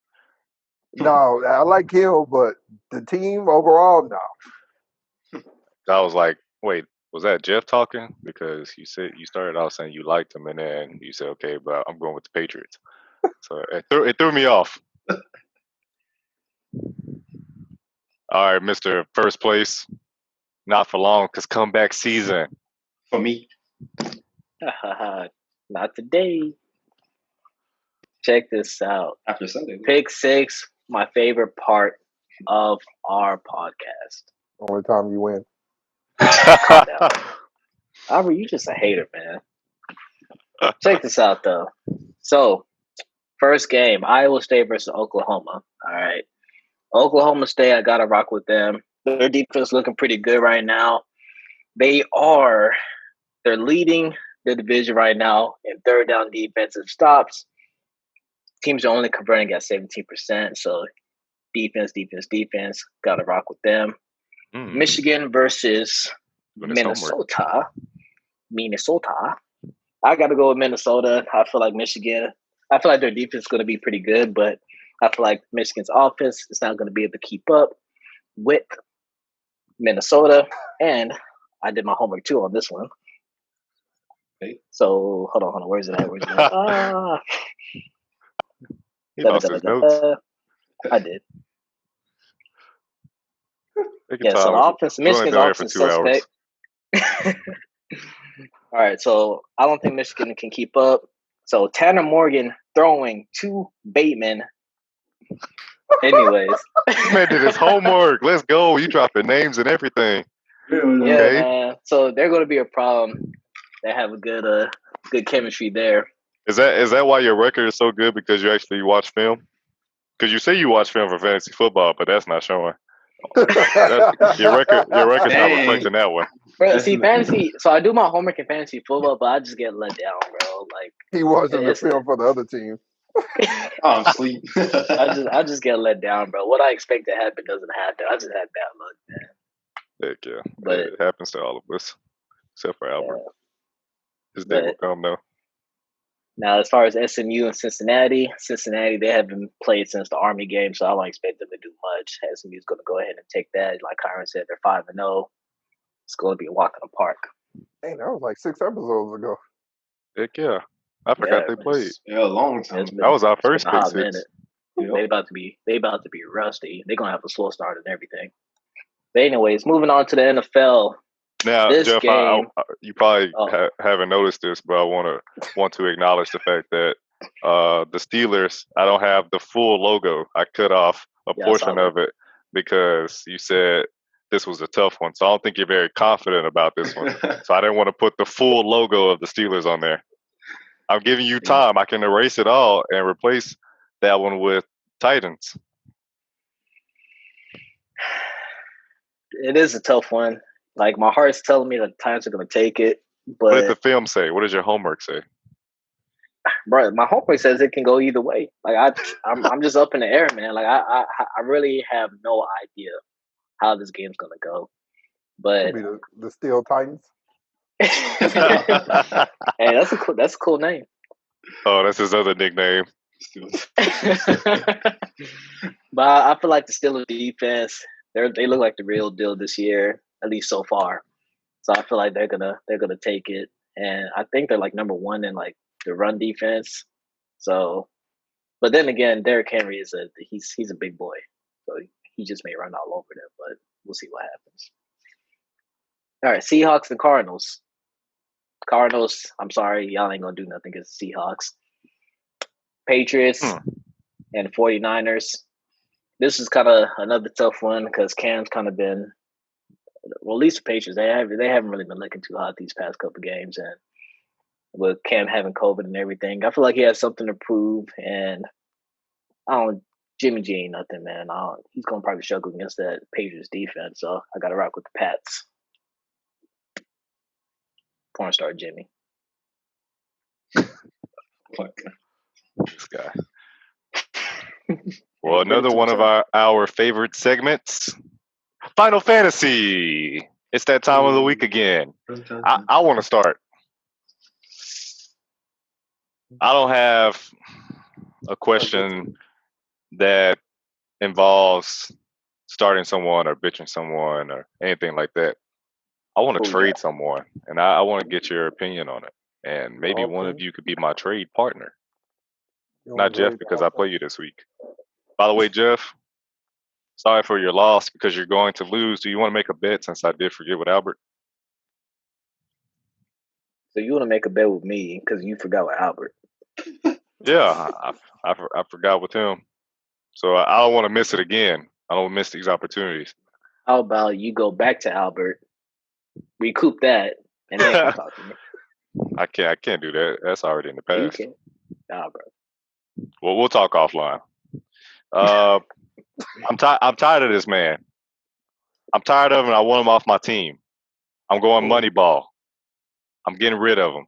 Speaker 2: No, I like him, but the team overall, no.
Speaker 3: I was like, wait, was that Jeff talking? Because you started out saying you liked him, and then you said, okay, but I'm going with the Patriots. So it threw me off. All right, Mr. First Place. Not for long, because comeback season.
Speaker 1: For me.
Speaker 4: Not today. Check this out.
Speaker 1: After Sunday.
Speaker 4: Pick 6, my favorite part of our podcast.
Speaker 2: Only time you win.
Speaker 4: Calm down. Albert, you just a hater, man. Check this out, though. So, first game, Iowa State versus Oklahoma. All right. Oklahoma State, I got to rock with them. Their defense looking pretty good right now. They're leading the division right now in third down defensive stops. Teams are only converting at 17%. So defense. Got to rock with them. Michigan versus Minnesota. I got to go with Minnesota. I feel like their defense is going to be pretty good, but I feel like Michigan's offense is not going to be able to keep up with Minnesota. And I did my homework too on this one.
Speaker 1: Okay.
Speaker 4: So hold on. Where's it at?
Speaker 3: He lost his notes.
Speaker 4: I did.
Speaker 3: Take your
Speaker 4: Yeah, so
Speaker 3: time.
Speaker 4: the offense,
Speaker 3: We're only
Speaker 4: Michigan's
Speaker 3: down here
Speaker 4: offense
Speaker 3: for 2 hours.
Speaker 4: suspect. All right, so I don't think Michigan can keep up. So Tanner Morgan throwing to Bateman. Anyways.
Speaker 3: This man did his homework. Let's go. You dropping names and everything.
Speaker 4: Yeah,
Speaker 3: Okay.
Speaker 4: man. So they're going to be a problem. They have a good chemistry there.
Speaker 3: Is that why your record is so good? Because you actually watch film? Because you say you watch film for fantasy football, but that's not showing. Your record's not reflecting that one.
Speaker 4: Bro, see, fantasy. So I do my homework in fantasy football, but I just get let down, bro. Like
Speaker 2: he wasn't the film for the other team.
Speaker 1: I'm asleep.
Speaker 4: I just get let down, bro. What I expect to happen doesn't happen. I just had bad luck, man.
Speaker 3: Heck yeah.
Speaker 4: But
Speaker 3: it happens to all of us, except for Albert.
Speaker 4: Yeah.
Speaker 3: His day will come, though.
Speaker 4: Now, as far as SMU and Cincinnati, they haven't played since the Army game, so I don't expect them to do much. SMU's going to go ahead and take that. Like Kiren said, they're 5-0. It's going to be a walk in the park.
Speaker 2: Dang, that was like 6 episodes ago.
Speaker 3: Heck yeah. I forgot they played.
Speaker 1: Yeah, a long time.
Speaker 3: That was our first
Speaker 4: pick
Speaker 3: pick 6.
Speaker 4: Minute. Yep. They about to be rusty. They're going to have a slow start and everything. But anyways, moving on to the NFL.
Speaker 3: Now,
Speaker 4: this
Speaker 3: Jeff,
Speaker 4: game,
Speaker 3: you probably haven't noticed this, but I want to acknowledge the fact that the Steelers, I don't have the full logo. I cut off a portion of it because you said this was a tough one. So I don't think you're very confident about this one. So I didn't want to put the full logo of the Steelers on there. I'm giving you time. I can erase it all and replace that one with Titans.
Speaker 4: It is a tough one. Like, my heart's telling me that the Titans are going to take it. But
Speaker 3: what does the film say? What does your homework say?
Speaker 4: Bro, my homework says it can go either way. Like, I'm just up in the air, man. Like, I really have no idea how this game's going to go. But
Speaker 2: the Steel Titans.
Speaker 4: Hey, that's a cool name.
Speaker 3: Oh, that's his other nickname.
Speaker 4: But I feel like the Steelers defense, they look like the real deal this year, at least so far. So I feel like they're gonna take it, and I think they're like number 1 in like the run defense. So, but then again, Derrick Henry is he's a big boy, so he just may run all over them. But we'll see what happens. All right, Seahawks and Cardinals. Cardinals, I'm sorry, y'all ain't gonna do nothing against the Seahawks. Patriots and 49ers. This is kind of another tough one because Cam's kind of been Well, at least the Patriots, they haven't really been looking too hot these past couple games, and with Cam having COVID and everything, I feel like he has something to prove. And I don't. Jimmy G ain't nothing, man. He's gonna probably struggle against that Patriots defense, so I got to rock with the Pats. Porn star Jimmy.
Speaker 3: This guy. Well, another one of our favorite segments, Final Fantasy. It's that time of the week again. I want to start. I don't have a question that involves starting someone or bitching someone or anything like that. I want to trade someone, and I want to get your opinion on it. And maybe one of you could be my trade partner. Not Jeff, because I play you this week. By the way, Jeff, sorry for your loss because you're going to lose. Do you want to make a bet since I did forget with Albert?
Speaker 4: So you want to make a bet with me because you forgot with Albert?
Speaker 3: Yeah, I forgot with him. So I don't want to miss it again. I don't miss these opportunities.
Speaker 4: How about you go back to Albert, recoup that, and then come talk to me?
Speaker 3: I can't do that. That's already in the past.
Speaker 4: You can. Nah, bro.
Speaker 3: Well, we'll talk offline. I'm tired of this man. I'm tired of him. I want him off my team. I'm going Moneyball. I'm getting rid of him.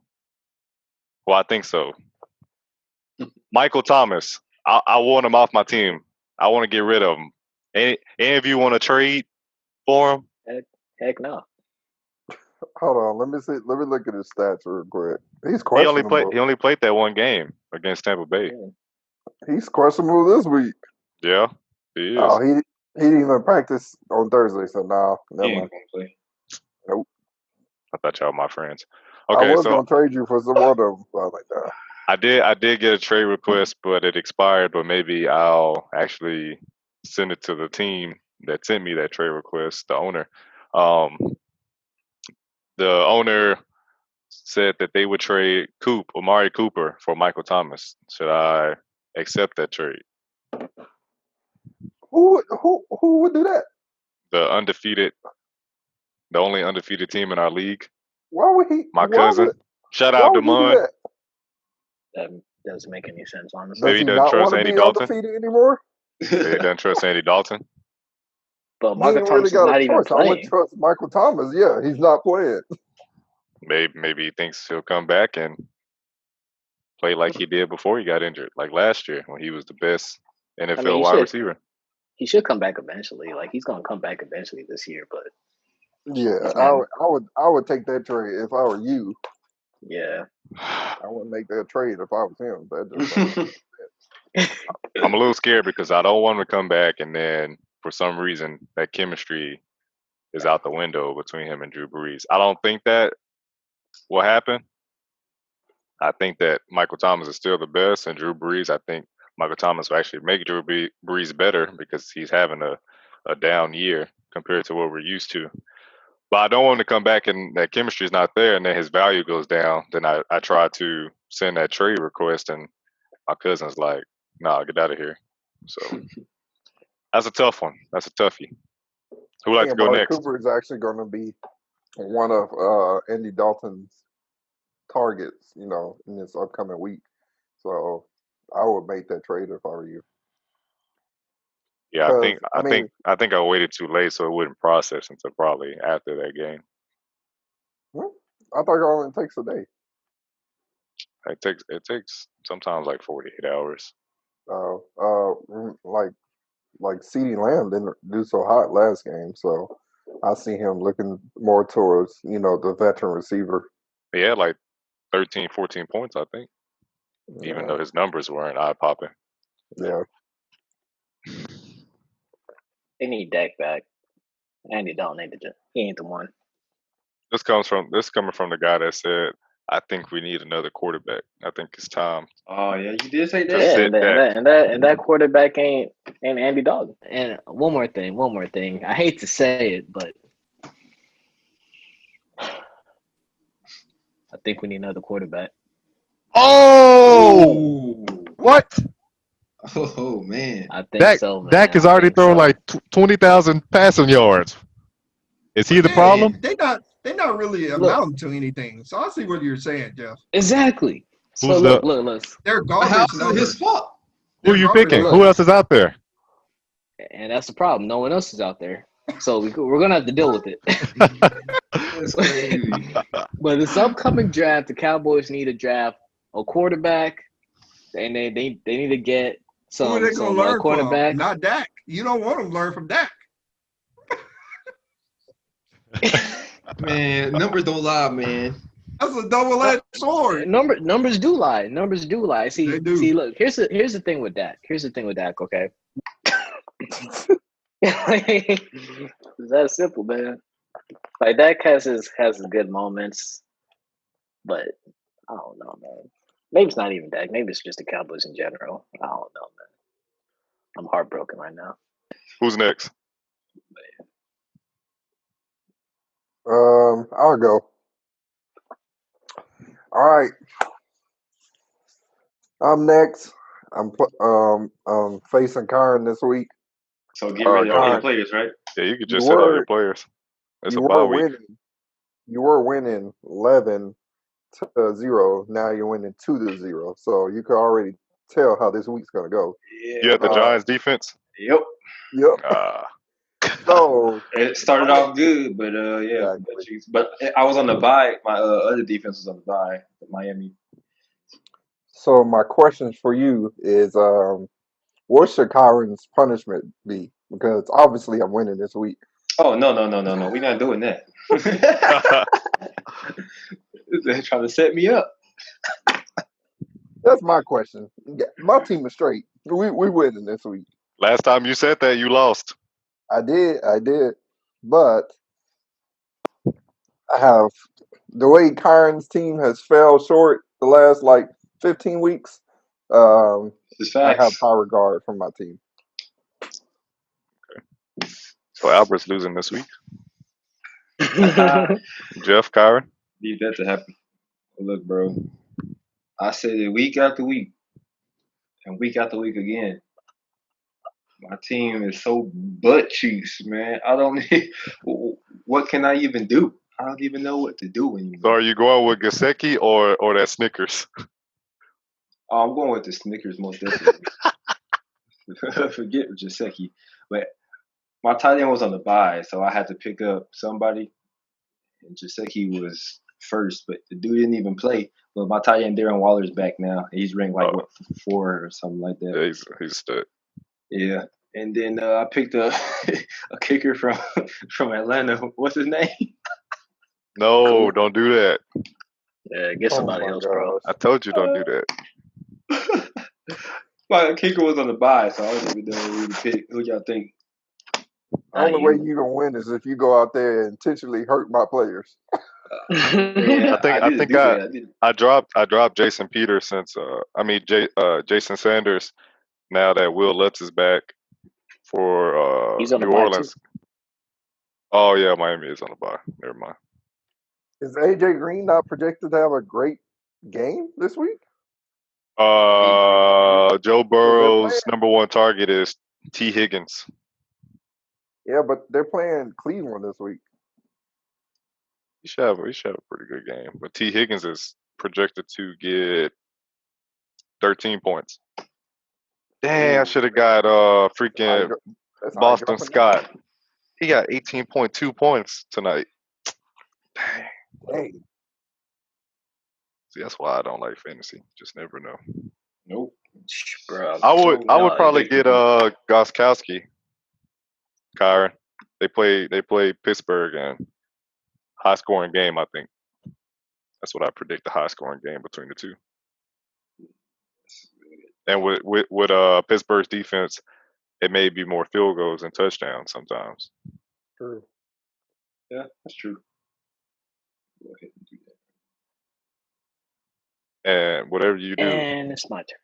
Speaker 3: Well, I think so. Michael Thomas. I want him off my team. I want to get rid of him. Any of you want to trade for him?
Speaker 4: Heck no.
Speaker 2: Hold on, let me see. Let me look at his stats real quick. He's questionable.
Speaker 3: He only played that one game against Tampa Bay.
Speaker 2: He's questionable this week.
Speaker 3: Yeah, he is.
Speaker 2: Oh, he didn't even practice on Thursday, so no, never mind. Nope.
Speaker 3: I thought y'all were my friends. Okay,
Speaker 2: I was gonna trade you for some more of them, but I was like, nah.
Speaker 3: I did get a trade request, but it expired. But maybe I'll actually send it to the team that sent me that trade request, the owner. The owner said that they would trade Amari Cooper for Michael Thomas. Should I accept that trade?
Speaker 2: Who would do that?
Speaker 3: The only undefeated team in our league.
Speaker 2: Why would he?
Speaker 3: My cousin. Shout out to Mun.
Speaker 4: That doesn't make any sense, honestly.
Speaker 3: Maybe he doesn't trust Andy Dalton
Speaker 2: anymore.
Speaker 3: Maybe he doesn't trust Andy Dalton.
Speaker 4: But Michael Thomas is not even playing.
Speaker 2: I would trust Michael Thomas. Yeah, he's not playing.
Speaker 3: Maybe he thinks he'll come back and play like he did before he got injured, like last year when he was the best NFL wide receiver.
Speaker 4: He should come back eventually. Like he's gonna come back eventually this year, but
Speaker 2: yeah, I would take that trade if I were you.
Speaker 4: Yeah,
Speaker 2: I wouldn't make that trade if I was him. That just
Speaker 3: I'm a little scared because I don't want him to come back, and then for some reason that chemistry is out the window between him and Drew Brees. I don't think that will happen. I think that Michael Thomas is still the best, and Drew Brees, I think Michael Thomas will actually make Drew Brees better because he's having a down year compared to what we're used to. But I don't want him to come back and that chemistry is not there, and then his value goes down. Then I try to send that trade request, and my cousin's like, "Nah, get out of here." So that's a tough one. That's a toughie. Who would like to go next?
Speaker 2: Cooper is actually going to be one of Andy Dalton's targets, in this upcoming week. So I would make that trade if I were you.
Speaker 3: Yeah, I think I waited too late, so it wouldn't process until probably after that game.
Speaker 2: I thought it only takes a day.
Speaker 3: It takes sometimes like 48 hours.
Speaker 2: Like CeeDee Lamb didn't do so hot last game, so I see him looking more towards the veteran receiver.
Speaker 3: He had like 13, 14 points, I think, even though his numbers weren't eye popping.
Speaker 2: Yeah.
Speaker 4: They need Dak back. Andy Dalton he ain't the one.
Speaker 3: This coming from the guy that said, "I think we need another quarterback. I think it's time."
Speaker 1: Oh yeah, you did say that.
Speaker 4: Yeah, and that quarterback ain't Andy Dalton. And one more thing. I hate to say it, but I think we need another quarterback.
Speaker 3: Oh, what?
Speaker 1: Oh man,
Speaker 4: I think so. Man.
Speaker 3: Dak has already thrown like 20,000 passing yards. Is he the problem?
Speaker 2: They're not really amounting to anything. So I see what you're saying, Jeff.
Speaker 4: Exactly. So
Speaker 3: Who's
Speaker 4: look.
Speaker 2: They're
Speaker 1: How
Speaker 2: garbage
Speaker 1: is it
Speaker 2: numbers.
Speaker 1: his fault?
Speaker 3: Who
Speaker 2: They're
Speaker 3: you
Speaker 2: garbage
Speaker 3: picking?
Speaker 2: numbers.
Speaker 3: Who else is out there?
Speaker 4: And that's the problem. No one else is out there. So we're gonna have to deal with it.
Speaker 1: That's crazy.
Speaker 4: But this upcoming draft, the Cowboys need to draft a quarterback, and they need to get
Speaker 2: Who are
Speaker 4: some
Speaker 2: they going to learn from?
Speaker 4: cornerbacks.
Speaker 2: Not Dak. You don't want them to learn from Dak.
Speaker 1: Man, numbers don't lie, man.
Speaker 2: That's a double-edged sword.
Speaker 4: Numbers do lie. Numbers do lie.
Speaker 2: They do.
Speaker 4: See. Look, here's the thing with Dak. Okay. It's that simple, man. Like Dak has his good moments, but I don't know, man. Maybe it's not even Dak. Maybe it's just the Cowboys in general. I don't know, man. I'm heartbroken right now.
Speaker 3: Who's next?
Speaker 2: I'll go. All right. I'm next. I'm facing Kiren this week.
Speaker 1: So get rid of all your players, right?
Speaker 3: Yeah, you could just set all your players. It's a bye week.
Speaker 2: You were winning 11-0. Now you're winning 2-0. So you can already tell how this week's gonna go.
Speaker 1: Yeah.
Speaker 3: You had the Giants defense.
Speaker 1: Yep.
Speaker 2: So
Speaker 1: it started off good, but yeah. But I was on the bye. My other defense was on the bye. Miami.
Speaker 2: So my questions for you is, what should Kiren's punishment be? Because obviously I'm winning this week.
Speaker 1: Oh no! We're not doing that. They're trying to set me up.
Speaker 2: That's my question. My team is straight. We winning this week.
Speaker 3: Last time you said that, you lost.
Speaker 2: I did. But I have the way Kiren's team has fell short the last 15 weeks. I have high regard for my team.
Speaker 3: Okay. So Albert's losing this week. Jeff, Kiren.
Speaker 1: Need that to happen. Look, bro. I said it week after week, and week after week again. My team is so butt cheeks, man. I don't. What can I even do? I don't even know what to do anymore.
Speaker 3: So are you going with Gesicki or that Snickers?
Speaker 1: Oh, I'm going with the Snickers most definitely. Forget Gesicki. But my tight end was on the bye, so I had to pick up somebody. And Gesicki was first, but the dude didn't even play. But my tight end Darren Waller's back now. He's ranked 4 or something like that.
Speaker 3: Yeah, he's stud.
Speaker 1: Yeah. And then I picked a kicker from Atlanta. What's his name?
Speaker 3: No, don't do that.
Speaker 4: Yeah, get somebody else, bro.
Speaker 3: I told you don't do
Speaker 1: that. My kicker was on the bye, so I don't even know who to pick. Who y'all think?
Speaker 2: The only way you're gonna win is if you go out there and intentionally hurt my players.
Speaker 1: Yeah,
Speaker 3: I dropped Jason Peters since Jason Sanders. Now that Will Lutz is back for New Orleans. Oh yeah, Miami is on the bye. Never mind.
Speaker 2: Is AJ Green not projected to have a great game this week?
Speaker 3: Joe Burrow's number one target is T. Higgins.
Speaker 2: Yeah, but they're playing Cleveland this week.
Speaker 3: He should have a pretty good game. But T. Higgins is projected to get 13 points. Dang, I should have got freaking Boston Scott. He got 18.2 points tonight.
Speaker 2: Dang.
Speaker 3: See, that's why I don't like fantasy. Just never know.
Speaker 1: Nope. Bro,
Speaker 3: I would probably get Gostkowski. Kiren. They play Pittsburgh and high scoring game, I think. That's what I predict, a high scoring game between the two. And with Pittsburgh's defense, it may be more field goals and touchdowns sometimes.
Speaker 2: True.
Speaker 1: Yeah, that's true. Go ahead and do
Speaker 3: that. And whatever you do,
Speaker 4: and it's my turn.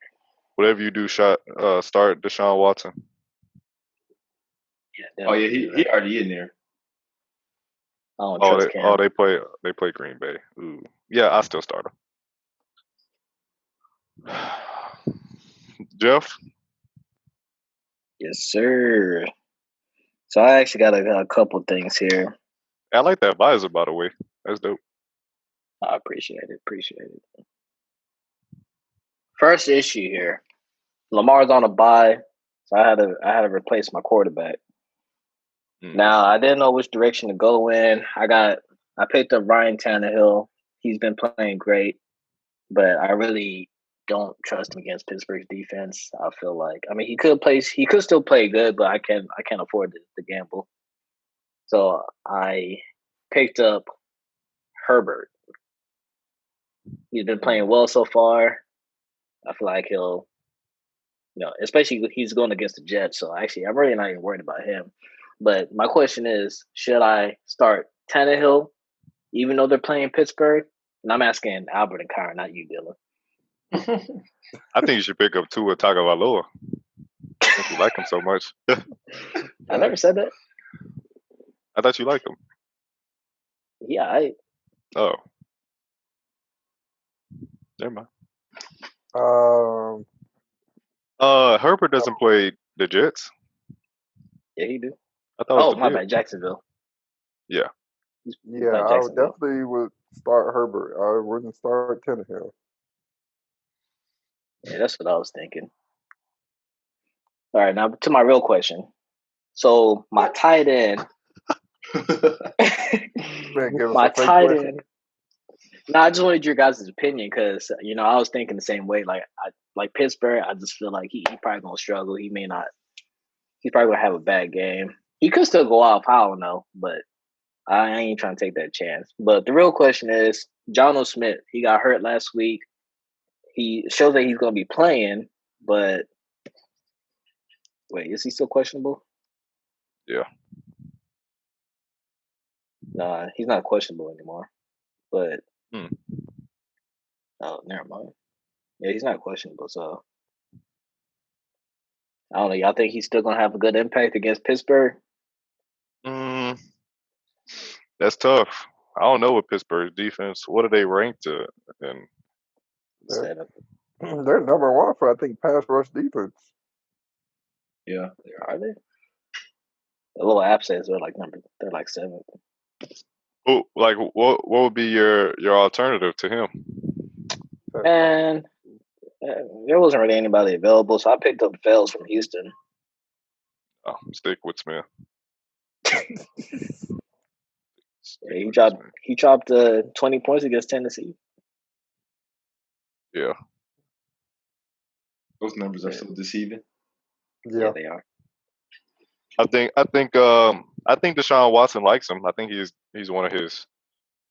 Speaker 3: Whatever you do, start Deshaun Watson.
Speaker 1: Yeah, he already in there.
Speaker 3: They play Green Bay. Ooh. Yeah, I still start him. Jeff?
Speaker 4: Yes, sir. So I actually got a couple things here.
Speaker 3: I like that visor, by the way. That's dope.
Speaker 4: I appreciate it. Appreciate it. First issue here. Lamar's on a bye, so I had to replace my quarterback. Now I didn't know which direction to go in. I picked up Ryan Tannehill. He's been playing great, but I really don't trust him against Pittsburgh's defense. I feel like he could still play good, but I can't afford the gamble. So I picked up Herbert. He's been playing well so far. I feel like he'll, especially he's going against the Jets. So actually, I'm really not even worried about him. But my question is, should I start Tannehill, even though they're playing Pittsburgh? And I'm asking Albert and Kiren, not you, Dylan.
Speaker 3: I think you should pick up Tua Tagovailoa. If you like him so much.
Speaker 4: I never said that.
Speaker 3: I thought you liked him.
Speaker 4: Yeah,
Speaker 3: Oh. Never mind. Herbert doesn't play the Jets.
Speaker 4: Yeah, he do.
Speaker 3: I thought.
Speaker 4: Oh, my bad, Jacksonville.
Speaker 3: Yeah.
Speaker 2: Yeah, I definitely would start Herbert. I wouldn't start Tannehill.
Speaker 4: Yeah, that's what I was thinking. All right, now to my real question. So my tight end. My tight end. No, I just wanted your guys' opinion because I was thinking the same way. Like Pittsburgh, I just feel like he probably gonna struggle. He's probably gonna have a bad game. He could still go off. I don't know, but I ain't trying to take that chance. But the real question is, Jonnu Smith. He got hurt last week. He shows that he's gonna be playing, but wait, is he still questionable?
Speaker 3: Yeah.
Speaker 4: Nah, he's not questionable anymore. But oh, never mind. Yeah, he's not questionable. So I don't know. Y'all think he's still gonna have a good impact against Pittsburgh?
Speaker 3: That's tough. I don't know what Pittsburgh's defense. What are they ranked to? And
Speaker 2: they're number one for pass rush defense.
Speaker 1: Yeah,
Speaker 4: are they? The little app says they're like seventh.
Speaker 3: Oh, like what would be your alternative to him?
Speaker 4: And there wasn't really anybody available, so I picked up Fells from Houston.
Speaker 3: Oh, stick with Smith.
Speaker 4: Yeah, he dropped 20 points against Tennessee.
Speaker 3: Yeah.
Speaker 1: Those numbers are so deceiving.
Speaker 4: Yeah, they are.
Speaker 3: I think Deshaun Watson likes him. I think he's one of his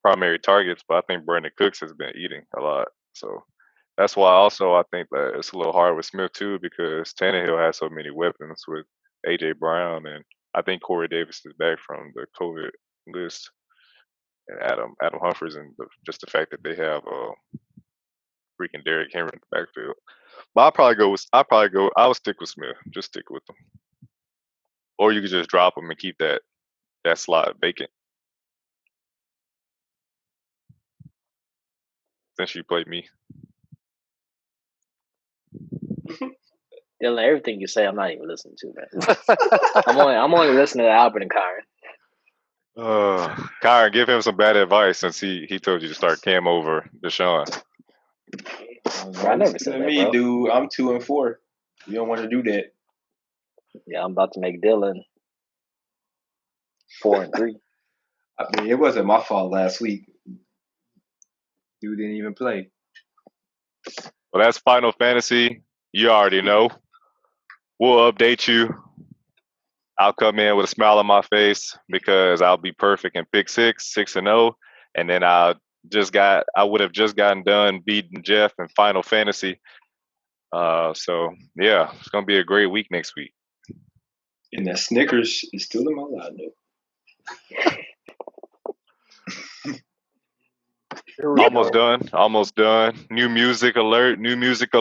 Speaker 3: primary targets, but I think Brandon Cooks has been eating a lot. So that's why also I think that it's a little hard with Smith too, because Tannehill has so many weapons with AJ Brown, and I think Corey Davis is back from the COVID list, and Adam Humphries, and just the fact that they have freaking Derrick Henry in the backfield. But I would stick with Smith. Just stick with him. Or you could just drop him and keep that slot vacant. Since you played me.
Speaker 4: Dylan, everything you say, I'm not even listening to, man. I'm only listening to Albert and Kiren.
Speaker 3: Kiren, give him some bad advice since he told you to start Cam over Deshaun.
Speaker 4: I never said that,
Speaker 1: me,
Speaker 4: bro.
Speaker 1: dude. I'm 2-4. You don't want to do that.
Speaker 4: Yeah, I'm about to make Dylan 4-3.
Speaker 1: I mean, it wasn't my fault last week. Dude didn't even play.
Speaker 3: Well, that's Final Fantasy. You already know. We'll update you. I'll come in with a smile on my face because I'll be perfect in pick 6-0, and then I would have just gotten done beating Jeff in Final Fantasy. So yeah, it's gonna be a great week next week.
Speaker 1: And that Snickers is still in my lineup. Almost done. New music alert. New music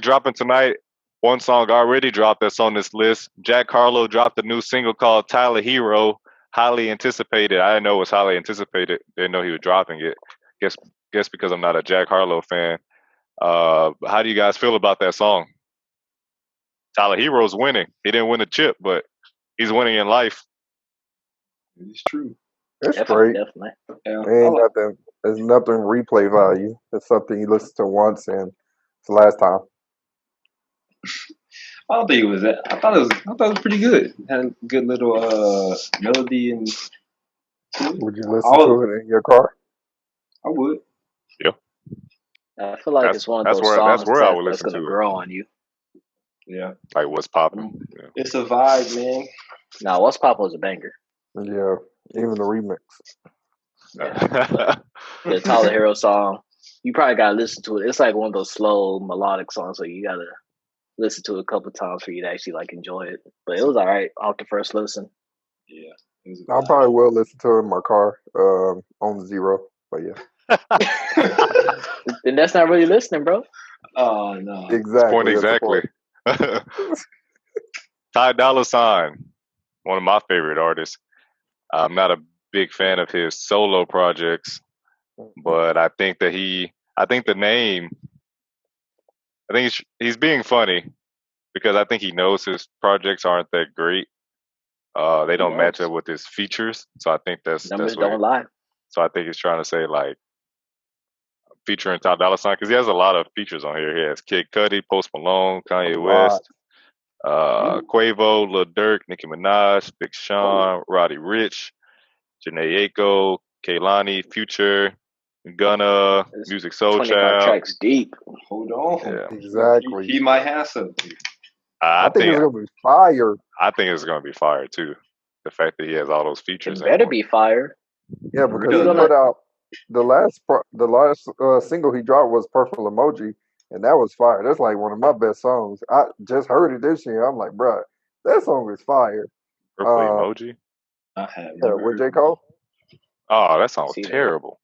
Speaker 1: dropping tonight. One song already dropped that's on this list. Jack Harlow dropped a new single called Tyler Hero. Highly anticipated. I didn't know it was highly anticipated. Didn't know he was dropping it. Guess because I'm not a Jack Harlow fan. How do you guys feel about that song? Tyler Hero's winning. He didn't win a chip, but he's winning in life. It's true.
Speaker 2: It's
Speaker 4: Definitely,
Speaker 2: straight.
Speaker 4: definitely.
Speaker 1: Yeah,
Speaker 2: Ain't nothing. There's nothing replay value. It's something you listen to once and it's the last time.
Speaker 1: I don't think it was that. I thought it was pretty good. It had a good little melody and.
Speaker 2: Would you listen to it in your car?
Speaker 1: I would.
Speaker 3: Yeah,
Speaker 4: I feel like it's one of those
Speaker 3: that's
Speaker 4: songs
Speaker 3: where I would
Speaker 4: that's
Speaker 3: listen
Speaker 4: gonna
Speaker 3: to it.
Speaker 4: grow on you.
Speaker 1: Yeah.
Speaker 3: Like what's popping. Yeah.
Speaker 1: It's a vibe, man.
Speaker 4: Now, What's Pop was a banger.
Speaker 2: Yeah, even the remix.
Speaker 4: Yeah, the Tyler Hero song. You probably gotta listen to it. It's like one of those slow melodic songs, so you gotta listen to it a couple times for you to actually like enjoy it. But it was all right off the first listen.
Speaker 1: Yeah. It was a
Speaker 2: I
Speaker 1: vibe.
Speaker 2: probably will listen to it in my car on zero. But yeah,
Speaker 4: Then that's not really listening, bro.
Speaker 1: Oh no.
Speaker 2: exactly. That's the
Speaker 3: exactly.
Speaker 2: point.
Speaker 3: Ty Dolla Sign, one of my favorite artists. I'm not a big fan of his solo projects, but I think that the name, I think he's being funny because I think he knows his projects aren't that great. They don't match up with his features, so I think that's
Speaker 4: Numbers
Speaker 3: what.
Speaker 4: don't lie.
Speaker 3: So I think he's trying to say like featuring Ty Dolla Sign because he has a lot of features on here. He has Kid Cudi, Post Malone, Kanye West, Quavo, Lil Durk, Nicki Minaj, Big Sean, Roddy Ricch, Janae Aiko, Kehlani, Future, Gunna,
Speaker 4: It's
Speaker 3: Music Soul
Speaker 4: 25
Speaker 3: Child.
Speaker 4: tracks deep.
Speaker 1: Hold on.
Speaker 3: Yeah.
Speaker 2: Exactly.
Speaker 1: He might have something.
Speaker 3: I
Speaker 2: think it's gonna be fire.
Speaker 3: I think it's gonna be fire too. The fact that he has all those features.
Speaker 4: It better be fire.
Speaker 2: Yeah, because
Speaker 1: Really?
Speaker 2: he put out the last single he dropped was "Purple Emoji," and that was fire. That's like one of my best songs. I just heard it this year. I'm like, bruh, that song is fire.
Speaker 3: Purple Emoji.
Speaker 1: I have
Speaker 2: Yeah,
Speaker 1: never
Speaker 2: with
Speaker 1: heard
Speaker 2: J. Cole.
Speaker 3: Oh, that sounds
Speaker 4: See that?
Speaker 3: terrible.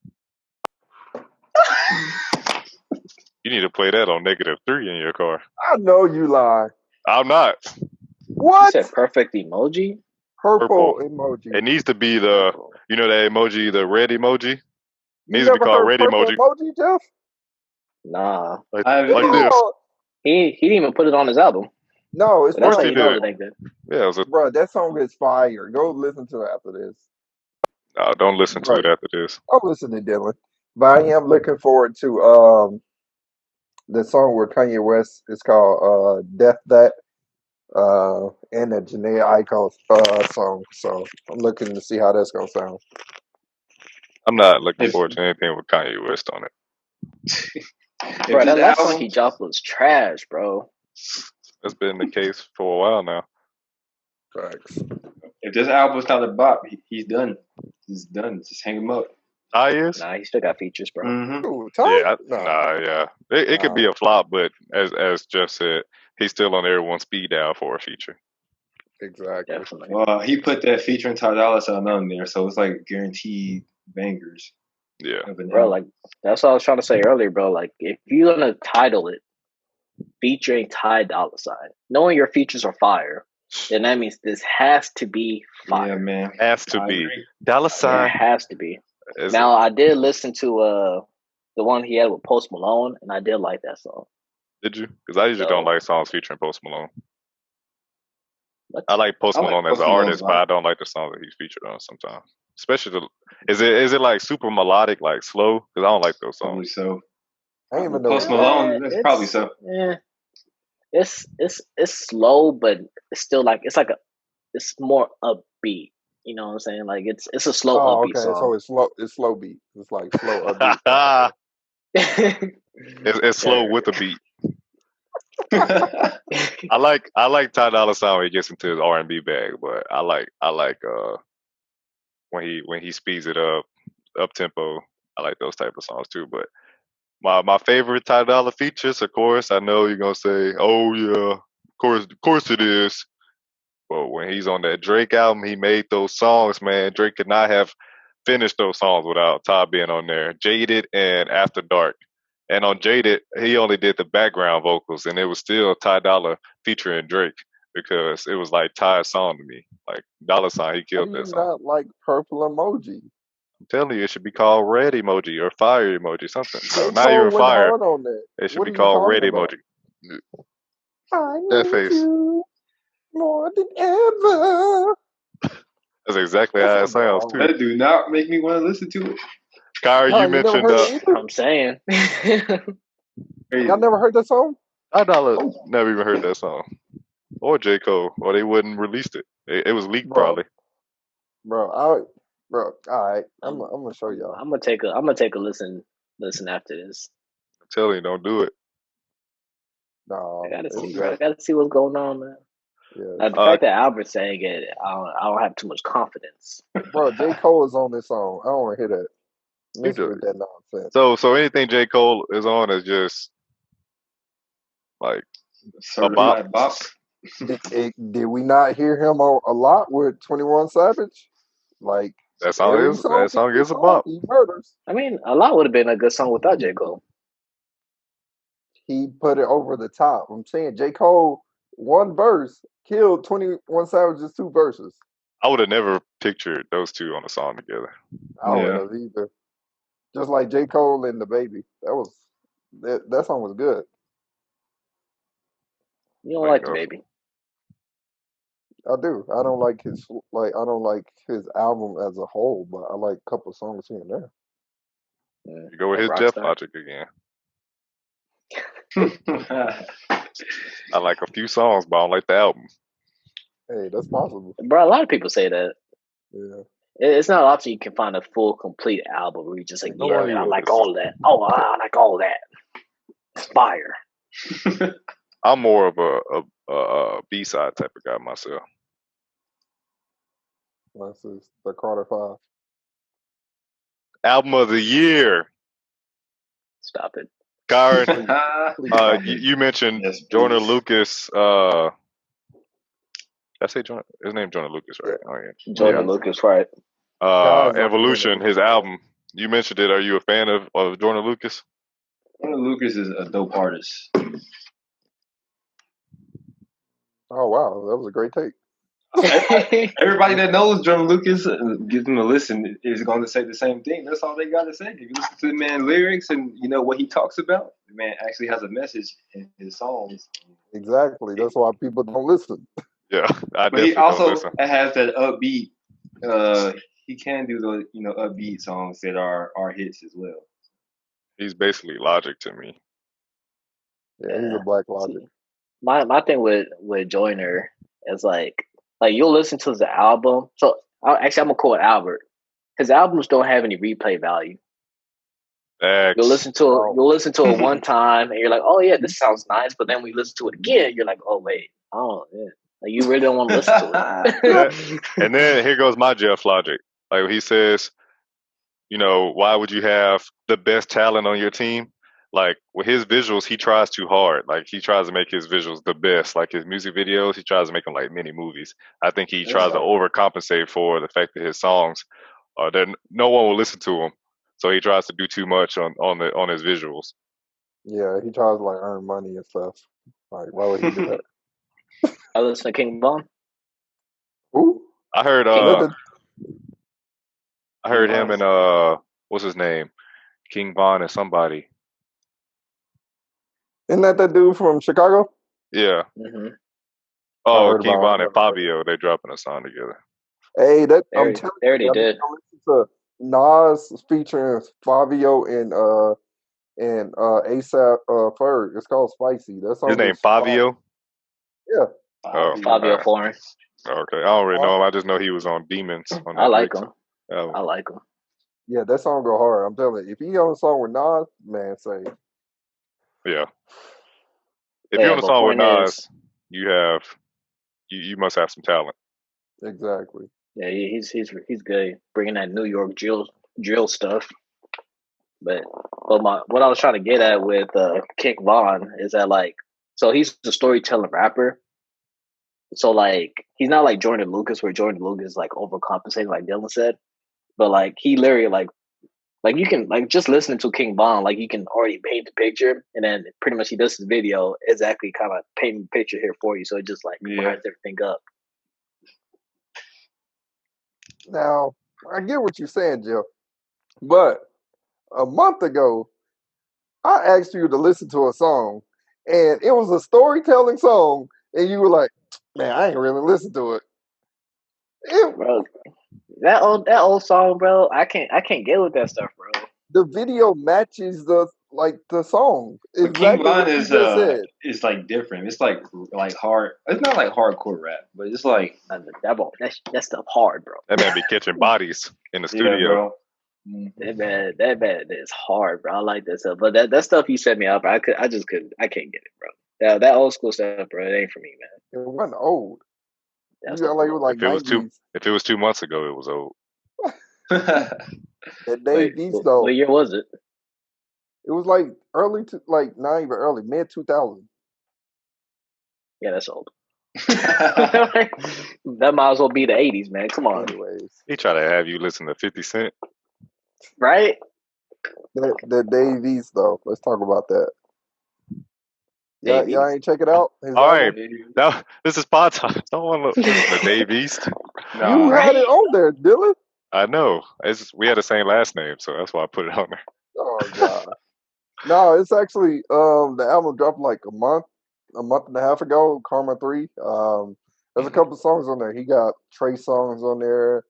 Speaker 3: You need to play that on -3 in your car.
Speaker 2: I know you lie.
Speaker 3: I'm not.
Speaker 4: You
Speaker 2: What?
Speaker 4: said perfect emoji?
Speaker 2: Purple
Speaker 3: Purple.
Speaker 2: emoji.
Speaker 3: It needs to be the that emoji, the red emoji.
Speaker 2: You
Speaker 3: Needs to be
Speaker 2: never
Speaker 3: called
Speaker 2: heard
Speaker 3: red
Speaker 2: purple
Speaker 3: emoji.
Speaker 2: emoji, Jeff?
Speaker 4: Nah.
Speaker 3: Like,
Speaker 1: I haven't
Speaker 3: like
Speaker 1: either.
Speaker 3: this.
Speaker 2: Oh,
Speaker 4: He didn't even put it on his album.
Speaker 2: no, it's
Speaker 4: But that's
Speaker 3: course
Speaker 4: how
Speaker 3: he
Speaker 4: you know
Speaker 3: did.
Speaker 4: it ain't good.
Speaker 3: Yeah, it was
Speaker 2: bruh, that song is fire. Go listen to it after this.
Speaker 3: don't listen to
Speaker 2: Bruh,
Speaker 3: it after this.
Speaker 2: I'll listen to Dylan. But I am looking forward to the song with Kanye West. It's called Death That. And the Janae Aiko song. So I'm looking to see how that's gonna sound.
Speaker 3: I'm not looking
Speaker 1: If,
Speaker 3: forward to anything with Kanye West on it.
Speaker 1: if
Speaker 4: Bro,
Speaker 1: this
Speaker 4: that last song
Speaker 1: album,
Speaker 4: he dropped was trash, bro.
Speaker 3: That's been the case for a while now.
Speaker 2: Facts.
Speaker 1: if this album's not a bop, he's done. He's done. Just hang him up.
Speaker 3: Ty is?
Speaker 4: Nah, he still got features, bro.
Speaker 1: Mm-hmm.
Speaker 2: Ooh, Ty?
Speaker 3: Yeah,
Speaker 2: Nah.
Speaker 3: yeah. It could be a flop, but as Jeff said, he's still on everyone's speed dial for a feature.
Speaker 2: Exactly.
Speaker 4: Definitely.
Speaker 1: Well, he put that featuring Ty Dolla Sign on there, so it's like guaranteed bangers.
Speaker 3: Yeah.
Speaker 1: Of an
Speaker 4: Bro,
Speaker 1: album.
Speaker 4: like that's what I was trying to say earlier, bro. Like if you're gonna title it featuring Ty Dolla Sign, knowing your features are fire, then that means this has to be fire.
Speaker 1: Yeah, man.
Speaker 3: Has to
Speaker 1: I
Speaker 3: be.
Speaker 1: agree.
Speaker 3: Dollar
Speaker 4: It
Speaker 3: sign.
Speaker 4: has to be.
Speaker 3: Is
Speaker 4: Now I did listen to the one he had with Post Malone, and I did like that song.
Speaker 3: Did you? Because I usually don't
Speaker 4: So-
Speaker 3: like songs featuring Post Malone.
Speaker 4: What?
Speaker 3: I like Post
Speaker 1: I like
Speaker 3: Malone as
Speaker 1: Post
Speaker 3: an
Speaker 1: Malone
Speaker 3: artist,
Speaker 1: a
Speaker 3: but
Speaker 1: lot.
Speaker 3: I don't like the songs that he's featured on sometimes. Especially is it like super melodic, like slow? Because I don't like those
Speaker 1: Probably
Speaker 3: songs.
Speaker 1: so.
Speaker 2: I ain't even know
Speaker 1: Post
Speaker 2: that.
Speaker 1: Malone, it's probably so.
Speaker 4: Yeah, it's slow, but it's still like it's more upbeat. You know what I'm saying? Like it's a slow
Speaker 2: Oh,
Speaker 4: upbeat
Speaker 2: okay. So
Speaker 4: song.
Speaker 2: it's slow. It's slow beat. It's like slow upbeat. Oh, okay.
Speaker 3: It's slow with a beat. I like Ty Dolla Sign when he gets into his R&B bag, but I like when he speeds it up tempo. I like those type of songs too. But my favorite Ty Dolla features, of course, I know you're gonna say, oh yeah, of course it is. But when he's on that Drake album, he made those songs, man. Drake could not have finished those songs without Ty being on there. Jaded and After Dark. And on Jaded, he only did the background vocals, and it was still Ty Dolla featuring Drake because it was like Ty's song to me. Like Dolla Sign, he
Speaker 2: How
Speaker 3: killed
Speaker 2: do
Speaker 3: that
Speaker 2: you
Speaker 3: song.
Speaker 2: not like purple emoji?
Speaker 3: I'm telling you, it should be called Red Emoji or Fire Emoji, something. No,
Speaker 2: J.
Speaker 3: not
Speaker 2: Cole
Speaker 3: even
Speaker 2: went
Speaker 3: Fire.
Speaker 2: hard on that.
Speaker 3: It should
Speaker 2: What
Speaker 3: be
Speaker 2: are you
Speaker 3: called Red
Speaker 2: talking about?
Speaker 3: Emoji.
Speaker 2: I
Speaker 3: That
Speaker 2: need
Speaker 3: face.
Speaker 2: you more than ever.
Speaker 3: That's exactly how it sounds too.
Speaker 1: That do not make me want to listen to it.
Speaker 3: Kyra,
Speaker 2: No,
Speaker 3: you
Speaker 2: you never
Speaker 3: mentioned
Speaker 2: heard it either?
Speaker 4: I'm saying.
Speaker 2: Y'all never heard that song?
Speaker 3: Ty Dolla never even heard that song. Or J. Cole. Or they wouldn't released it. It was leaked
Speaker 2: Bro.
Speaker 3: probably.
Speaker 2: Bro, all right. I'm gonna show y'all.
Speaker 4: I'm gonna take a listen after this.
Speaker 3: I'm telling you, don't do it.
Speaker 2: No,
Speaker 4: I gotta
Speaker 2: it's
Speaker 4: see,
Speaker 2: good.
Speaker 4: bro. I gotta see what's going on, man.
Speaker 2: Yeah,
Speaker 4: The fact that Albert's saying it, I don't have too much confidence.
Speaker 2: bro, J. Cole is on this song. I don't want to hear that. Miss
Speaker 3: do
Speaker 2: with that nonsense.
Speaker 3: So anything J. Cole is on is just like a bop.
Speaker 1: Certified bop.
Speaker 2: Did we not hear him a lot with 21 Savage? Like
Speaker 3: That song
Speaker 2: every
Speaker 3: is
Speaker 2: song
Speaker 3: a bop.
Speaker 2: he murders.
Speaker 4: I mean, a lot would have been a good song without J. Cole.
Speaker 2: He put it over the top. I'm saying J. Cole, one verse killed 21 Savage's two verses.
Speaker 3: I would have never pictured those two on a song together.
Speaker 2: I wouldn't have either. Just like J. Cole and the Baby. That song was good.
Speaker 4: You don't like the Baby.
Speaker 2: I do. I don't like his album as a whole, but I like a couple songs here and there.
Speaker 3: You go with his Jeff logic again. I like a few songs, but I don't like the album.
Speaker 2: Hey, that's possible.
Speaker 4: Bro, a lot of people say that.
Speaker 2: Yeah.
Speaker 4: It's not often you can find a full, complete album where you're just like, yeah, man, I like all of that. Oh, I like all of that. It's fire.
Speaker 3: I'm more of a B-side type of guy myself.
Speaker 2: This is the Carter 5.
Speaker 3: Album of the year.
Speaker 4: Stop it.
Speaker 3: Kiren, you mentioned Jordan Lucas. I say Jordan. His name Jordan Lucas, right?
Speaker 2: Yeah.
Speaker 3: Oh, yeah.
Speaker 4: Jordan Lucas, right?
Speaker 3: Evolution, his album. You mentioned it. Are you a fan of Jordan Lucas?
Speaker 1: Jordan Lucas is a dope artist.
Speaker 2: Oh wow, that was a great take.
Speaker 1: Everybody that knows Jordan Lucas, give him a listen, is going to say the same thing. That's all they got to say. If you listen to the man's lyrics and you know what he talks about, the man actually has a message in his songs.
Speaker 2: Exactly. That's why people don't listen.
Speaker 3: Yeah,
Speaker 1: but he also has that upbeat. He can do the upbeat songs that are hits as well.
Speaker 3: He's basically Logic to me.
Speaker 2: Yeah, he's a Black Logic.
Speaker 4: My thing with Joyner is like you'll listen to the album. So I'm gonna quote Albert. His albums don't have any replay value. You'll listen to it one time and you're like, oh yeah, this sounds nice. But then we listen to it again, you're like, oh wait, oh yeah, like you really don't want to listen to it.
Speaker 3: And then here goes my Jeff logic. Like he says, why would you have the best talent on your team? Like with his visuals, he tries too hard. Like he tries to make his visuals the best. Like his music videos, he tries to make them like mini movies. I think he tries to overcompensate for the fact that his songs, that no one will listen to him. So he tries to do too much on his visuals.
Speaker 2: Yeah, he tries to earn money and stuff. Like, why would he do that?
Speaker 4: I listen to King Von.
Speaker 2: Who?
Speaker 3: I heard him and what's his name? King Von and somebody.
Speaker 2: Isn't that dude from Chicago?
Speaker 3: Yeah.
Speaker 4: Mm-hmm.
Speaker 3: Oh, King Von and Fabio, they dropping a song together.
Speaker 2: Hey, I'm telling
Speaker 4: you, they already did.
Speaker 2: Listen to Nas featuring Fabio and ASAP Ferg. It's called Spicy. That song.
Speaker 3: His name Fabio?
Speaker 2: Yeah.
Speaker 4: Fabio Foreign.
Speaker 3: Okay, I don't really know him. I just know he was on Demons.
Speaker 4: I like him. I like him.
Speaker 2: Yeah, that song go hard. I'm telling you. If he on a song with Nas, man, say.
Speaker 3: Yeah. If you're on a song with Nas, you must have some talent.
Speaker 2: Exactly.
Speaker 4: Yeah, he's good, bringing that New York drill stuff. But what I was trying to get at with King Von is that so he's a storytelling rapper. So he's not like Jordan Lucas, where Jordan Lucas is overcompensating, like Dylan said. But he literally you can just listening to King Von, you can already paint the picture, and then pretty much he does his video exactly kind of painting the picture here for you. So it just lines everything up.
Speaker 2: Now I get what you're saying, Jeff, but a month ago I asked you to listen to a song, and it was a storytelling song, and you were like, "Man, I ain't really listen to it."
Speaker 4: Bro, that old song, bro. I can't get with that stuff, bro.
Speaker 2: The video matches the song.
Speaker 1: But King
Speaker 2: Exactly
Speaker 1: Von
Speaker 2: what you just said.
Speaker 1: is like different. It's like hard. It's not like hardcore rap, but it's like
Speaker 4: That stuff hard, bro.
Speaker 3: That man be catching bodies in the
Speaker 1: yeah,
Speaker 3: studio.
Speaker 1: bro.
Speaker 4: That man is hard, bro. I like that stuff, but that stuff you set me up, I can't get it, bro. That old school stuff, bro. It ain't for me, man.
Speaker 2: It wasn't old.
Speaker 4: That's
Speaker 2: You got like it was like
Speaker 3: If it was 2 months ago, it was old.
Speaker 2: That Dave East though.
Speaker 4: What year was it?
Speaker 2: It was like not even early, mid 2000.
Speaker 4: Yeah, that's old. That might as well be the 80s, man. Come on.
Speaker 2: Anyways,
Speaker 3: He tried to have you listen to 50 Cent.
Speaker 4: Right?
Speaker 2: that Dave East though. Let's talk about that.
Speaker 4: Dave
Speaker 2: Y'all ain't check it out. His
Speaker 3: All
Speaker 2: album?
Speaker 3: right. Now, this is pod time. Don't want to listen to Dave East.
Speaker 2: You had it on there, Dylan.
Speaker 3: I know. We had the same last name, so that's why I put it on there.
Speaker 2: Oh god. No, it's actually the album dropped like a month and a half ago. Karma 3. There's a couple songs on there. He got Trey songs on there.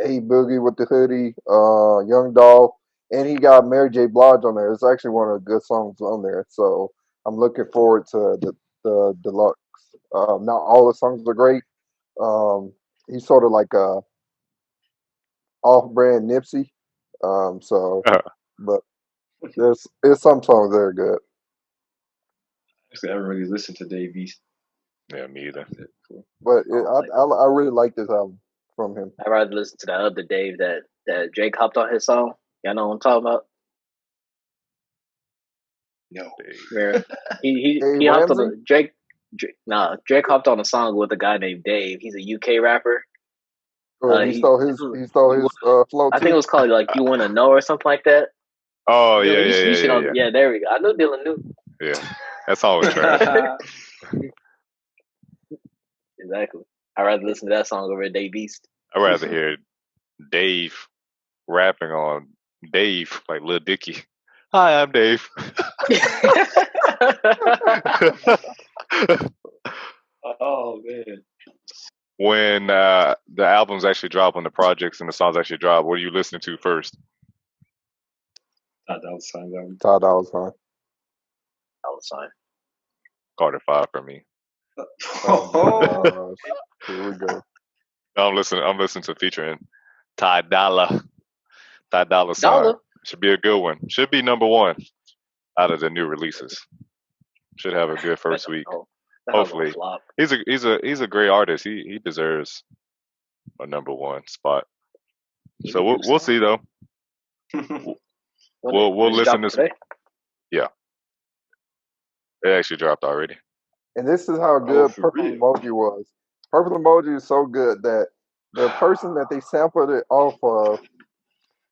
Speaker 2: A Boogie with the Hoodie, Young Dolph, and he got Mary J. Blige on there. It's actually one of the good songs on there. So I'm looking forward to the deluxe. Not all the songs are great. He's sort of like a off-brand Nipsey. But there's some songs that are good.
Speaker 1: Actually, I haven't really listened to Dave East.
Speaker 3: Yeah, me either.
Speaker 2: But I really like this album from him.
Speaker 4: I'd rather listen to the other Dave that Drake hopped on his song. Y'all know what I'm talking about?
Speaker 1: No.
Speaker 4: Where he
Speaker 2: Dave
Speaker 4: hopped on
Speaker 2: Ramsey?
Speaker 4: Drake. Drake hopped on a song with a guy named Dave. He's a UK rapper.
Speaker 2: He stole his flow
Speaker 4: I think it
Speaker 2: too.
Speaker 4: was called like You Wanna Know or something like that.
Speaker 3: Oh,
Speaker 4: You
Speaker 3: yeah.
Speaker 4: should know. Yeah, there we go. I know Dylan knew.
Speaker 3: Yeah, that's always trash.
Speaker 4: Exactly. I'd rather listen to that song over Dave East.
Speaker 3: I'd rather hear Dave rapping on Dave, like Lil Dicky. Hi, I'm Dave.
Speaker 1: Oh man.
Speaker 3: When the albums actually drop, when the projects and the songs actually drop, what are you listening to first?
Speaker 1: Ty Dolla Sign Other.
Speaker 2: Ty Dolla Sign.
Speaker 4: Dollar Sign.
Speaker 3: Carter 5 for me.
Speaker 2: Oh, gosh. Here we go.
Speaker 3: I'm listening to featuring Ty Dolla Sign.
Speaker 4: Dollar.
Speaker 3: Should be a good one. Should be number one out of the new releases. Should have a good first week. Hopefully. He's a great artist. He deserves a number one spot. So we'll see though. We'll listen to
Speaker 4: today.
Speaker 3: Yeah. It actually dropped already.
Speaker 2: And this is how good
Speaker 1: for
Speaker 2: Purple
Speaker 1: real?
Speaker 2: Emoji was. Purple Emoji is so good that the person that they sampled it off of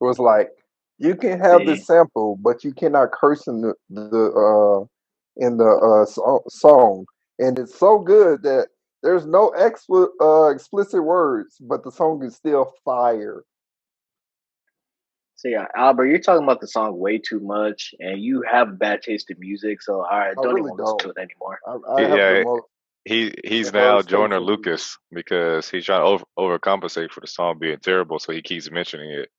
Speaker 2: was like, you can have this sample, but you cannot curse in the song. And it's so good that there's no explicit words, but the song is still fire.
Speaker 4: So yeah, Albert, you're talking about the song way too much, and you have bad taste in music. So all right, don't
Speaker 2: really
Speaker 4: even listen to it anymore.
Speaker 2: I have the most.
Speaker 3: He's
Speaker 2: the
Speaker 3: now
Speaker 2: worst
Speaker 3: Joyner
Speaker 2: taste in
Speaker 3: Lucas because he's trying to overcompensate for the song being terrible, so he keeps mentioning it.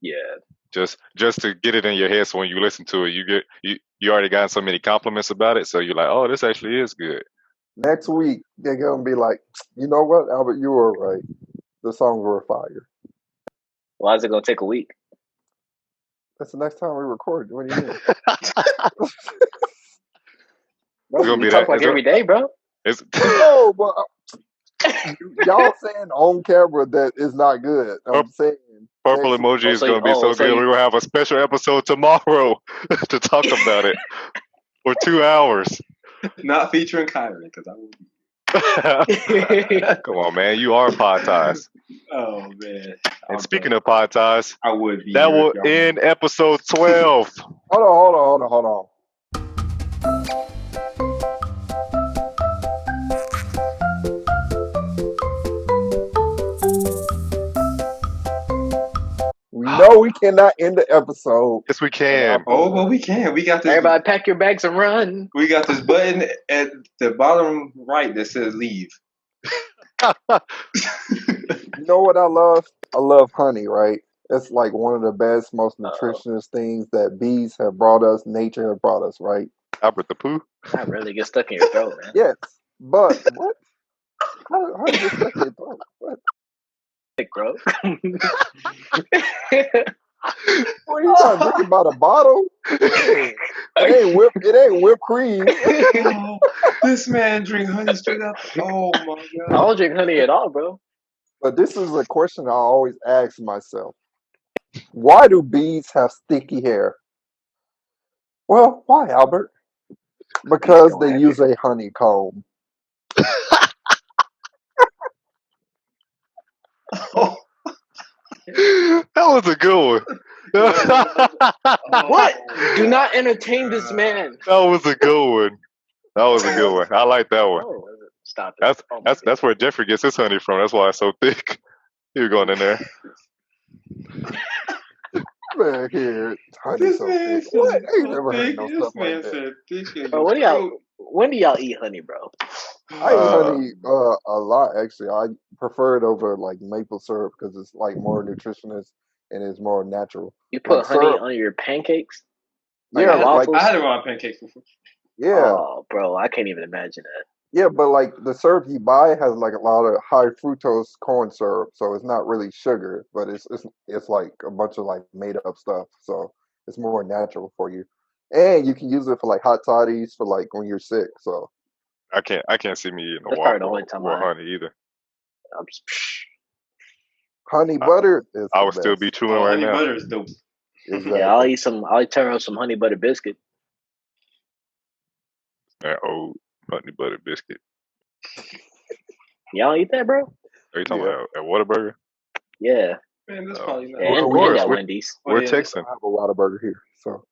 Speaker 4: Yeah.
Speaker 3: Just to get it in your head, so when you listen to it, you already got so many compliments about it, so you're like, oh, this actually is good.
Speaker 2: Next week, they're going to be like, you know what, Albert, you were right. The songs were fire.
Speaker 4: Why is it going to take a week?
Speaker 2: That's the next time we record. What do you mean?
Speaker 4: Bro, we talk like every day, bro.
Speaker 2: No, but y'all saying on camera that it's not good. I'm saying
Speaker 3: Purple Emoji is going to be so good. We're going to have a special episode tomorrow to talk about it for 2 hours.
Speaker 1: Not featuring Kiren, because I will be.
Speaker 3: Come on, man. You are Pod Ties.
Speaker 1: Oh, man.
Speaker 3: And speaking of Pod Ties,
Speaker 1: I would be.
Speaker 3: That will end episode 12.
Speaker 2: Hold on. No, we cannot end the episode.
Speaker 3: Yes, we can.
Speaker 1: Oh, well, we can. We got this.
Speaker 4: Everybody pack your bags and run.
Speaker 1: We got this button at the bottom right that says leave.
Speaker 2: You know what I love? I love honey, right? It's like one of the best, most
Speaker 4: Uh,
Speaker 2: nutritious things that bees have brought us, nature have brought us, right?
Speaker 3: Albert the Pooh.
Speaker 4: not really get stuck in your throat, man.
Speaker 2: Yes. But what? How did it get stuck in your throat? What?
Speaker 4: Sick, bro.
Speaker 2: What are you trying to drink about a bottle? Man, it ain't whipped cream.
Speaker 1: Oh, this man drink honey straight up. Oh my
Speaker 4: I
Speaker 1: god.
Speaker 4: don't drink honey at all, bro.
Speaker 2: But this is a question I always ask myself. Why do bees have sticky hair? Well, why, Albert?
Speaker 4: Bees
Speaker 2: Because
Speaker 4: don't
Speaker 2: they
Speaker 4: have
Speaker 2: use
Speaker 4: hair.
Speaker 2: a honeycomb.
Speaker 1: Oh,
Speaker 3: That was a good one. That
Speaker 4: What?
Speaker 1: oh
Speaker 4: Do not
Speaker 1: my
Speaker 4: entertain this
Speaker 1: god.
Speaker 4: man.
Speaker 3: was a good one. That was a good one. I like that one.
Speaker 4: Oh, stop it.
Speaker 3: That's
Speaker 4: Oh my
Speaker 3: that's where Jeffrey gets his honey from. That's why it's so thick. He was going in there.
Speaker 2: Man, here, honey
Speaker 1: This
Speaker 2: so
Speaker 1: man
Speaker 2: thick.
Speaker 1: said
Speaker 2: What? I ain't
Speaker 1: so
Speaker 2: never heard
Speaker 1: thick.
Speaker 2: no
Speaker 1: This
Speaker 2: stuff like
Speaker 1: man
Speaker 2: that.
Speaker 1: said thick in
Speaker 4: Bro,
Speaker 1: your
Speaker 4: when do y'all eat honey, bro?
Speaker 2: I eat
Speaker 3: Uh,
Speaker 2: honey a lot actually. I prefer it over like maple syrup because it's like more nutritious and it's more natural.
Speaker 4: You
Speaker 2: Like
Speaker 4: put honey
Speaker 2: syrup,
Speaker 4: on your pancakes? Like
Speaker 2: yeah, like
Speaker 1: I
Speaker 4: waffles?
Speaker 1: had it on pancakes before.
Speaker 2: yeah,
Speaker 4: Oh, bro, I can't even imagine that.
Speaker 2: yeah. But like the syrup you buy has like a lot of high fructose corn syrup, so it's not really sugar, but it's like a bunch of like made up stuff. So it's more natural for you, and you can use it for like hot toddies for like when you're sick. So
Speaker 3: I can't see me eating a
Speaker 4: That's probably the only
Speaker 3: waffle
Speaker 4: time
Speaker 3: with honey either.
Speaker 4: I'm just,
Speaker 2: honey
Speaker 3: I,
Speaker 2: butter is
Speaker 3: I
Speaker 2: the
Speaker 3: would still be
Speaker 2: best.
Speaker 3: chewing
Speaker 1: Oh,
Speaker 3: right
Speaker 1: honey
Speaker 3: now.
Speaker 1: butter is dope.
Speaker 4: yeah, I'll
Speaker 2: Exactly.
Speaker 4: turn on some honey butter biscuit.
Speaker 3: That old honey butter biscuit.
Speaker 4: Y'all eat that, bro?
Speaker 3: Are you talking
Speaker 2: Yeah.
Speaker 3: about at Whataburger?
Speaker 4: Yeah.
Speaker 1: Man, that's
Speaker 3: Oh,
Speaker 1: probably not.
Speaker 4: And,
Speaker 2: we
Speaker 4: and
Speaker 2: don't
Speaker 4: at
Speaker 3: we're
Speaker 4: Wendy's.
Speaker 1: Well,
Speaker 3: we're
Speaker 1: then,
Speaker 3: Texan.
Speaker 2: have a lot of burger here, so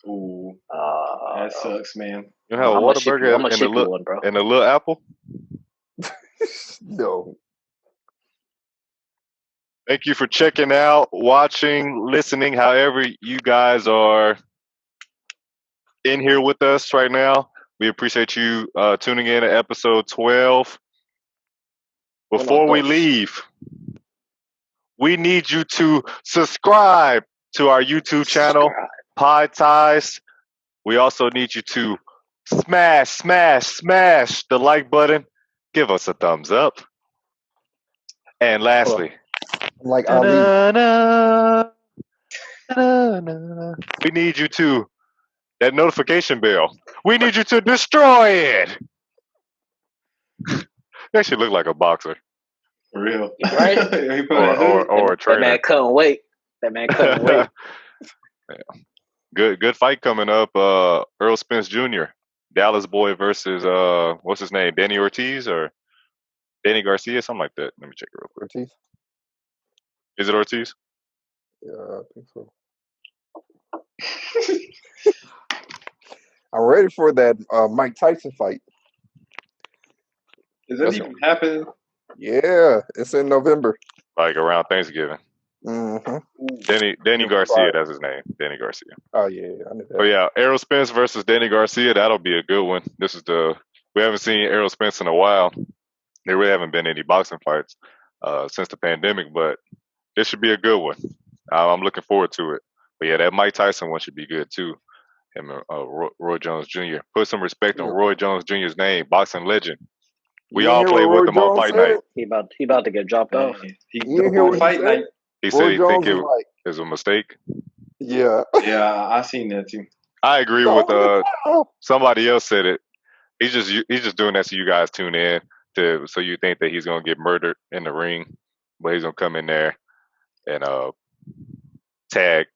Speaker 1: ooh,
Speaker 4: Uh,
Speaker 1: that sucks, man.
Speaker 3: You have a
Speaker 4: I'm gonna ship you. I'm
Speaker 3: Whataburger
Speaker 4: gonna
Speaker 3: in the
Speaker 4: ship you one, bro.
Speaker 3: little apple.
Speaker 2: no.
Speaker 3: Thank you for checking out, watching, listening. However, you guys are in here with us right now. We appreciate you tuning in to episode 12. Before we leave, we need you to subscribe to our YouTube channel, Pod Ties. We also need you to smash the like button. Give us a thumbs up. And lastly,
Speaker 2: I'm like Ali.
Speaker 3: we need you to, that notification bell, we need you to destroy it. That should look like a boxer.
Speaker 1: For real.
Speaker 4: Right?
Speaker 1: He put that hoodie.
Speaker 3: Or a
Speaker 4: That man
Speaker 3: trainer.
Speaker 4: couldn't wait. That man couldn't wait.
Speaker 3: Good fight coming up. Earl Spence Jr., Dallas boy versus what's his name? Danny Ortiz or Danny Garcia, something like that. Let me check it real quick.
Speaker 2: Ortiz.
Speaker 3: Is it Ortiz?
Speaker 2: Yeah, I think so. I'm ready for that Mike Tyson fight.
Speaker 1: Is that even happening?
Speaker 2: Yeah, it's in November.
Speaker 3: Like around Thanksgiving.
Speaker 2: Mm-hmm.
Speaker 3: Danny Garcia, that's his name. Danny Garcia.
Speaker 2: Oh yeah, I knew that.
Speaker 3: But yeah, Errol Spence versus Danny Garcia, that'll be a good one. We haven't seen Errol Spence in a while. There really haven't been any boxing fights since the pandemic, but this should be a good one. I'm looking forward to it. But yeah, that Mike Tyson one should be good too. Him and Roy Jones Jr. Put some respect on Roy Jones Jr.'s name, boxing legend. We all played with him on fight night.
Speaker 4: He about to get dropped off.
Speaker 1: He
Speaker 2: You didn't hear what he
Speaker 1: fight
Speaker 2: said?
Speaker 1: night.
Speaker 3: He
Speaker 2: Roy
Speaker 3: said he
Speaker 2: Jones
Speaker 3: think it
Speaker 2: was like,
Speaker 3: was a mistake.
Speaker 2: yeah.
Speaker 1: Yeah, I seen that too.
Speaker 3: I agree
Speaker 2: No,
Speaker 3: with
Speaker 2: no.
Speaker 3: somebody else said it. He's just doing that so you guys tune in so you think that he's gonna get murdered in the ring, but he's gonna come in there and tag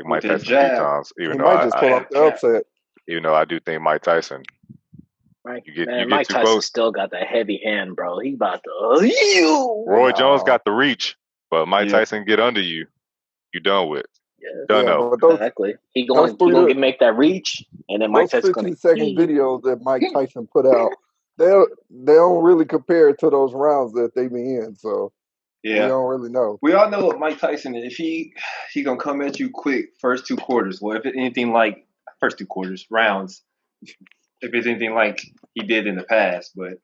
Speaker 3: Mike
Speaker 1: that
Speaker 3: Tyson a few
Speaker 1: jab.
Speaker 3: times.
Speaker 2: He might just pull off the upset.
Speaker 3: Even though I do think Mike Tyson,
Speaker 4: Right.
Speaker 3: you get
Speaker 4: Mike
Speaker 3: too
Speaker 4: Tyson
Speaker 3: close.
Speaker 4: still got that heavy hand, bro. He about to.
Speaker 3: Roy Jones got the reach, but Mike Tyson get under you. You done with.
Speaker 4: Yeah,
Speaker 3: Done
Speaker 4: exactly. He gonna make that reach, and then Mike Tyson gonna
Speaker 2: 15-second videos that Mike Tyson put out. They don't really compare to those rounds that they be in. So
Speaker 1: yeah,
Speaker 2: we don't really know.
Speaker 1: We all know what Mike Tyson is. If he gonna come at you quick first two quarters. Well, if it's anything like first two quarters rounds, if it's anything like he did in the past, but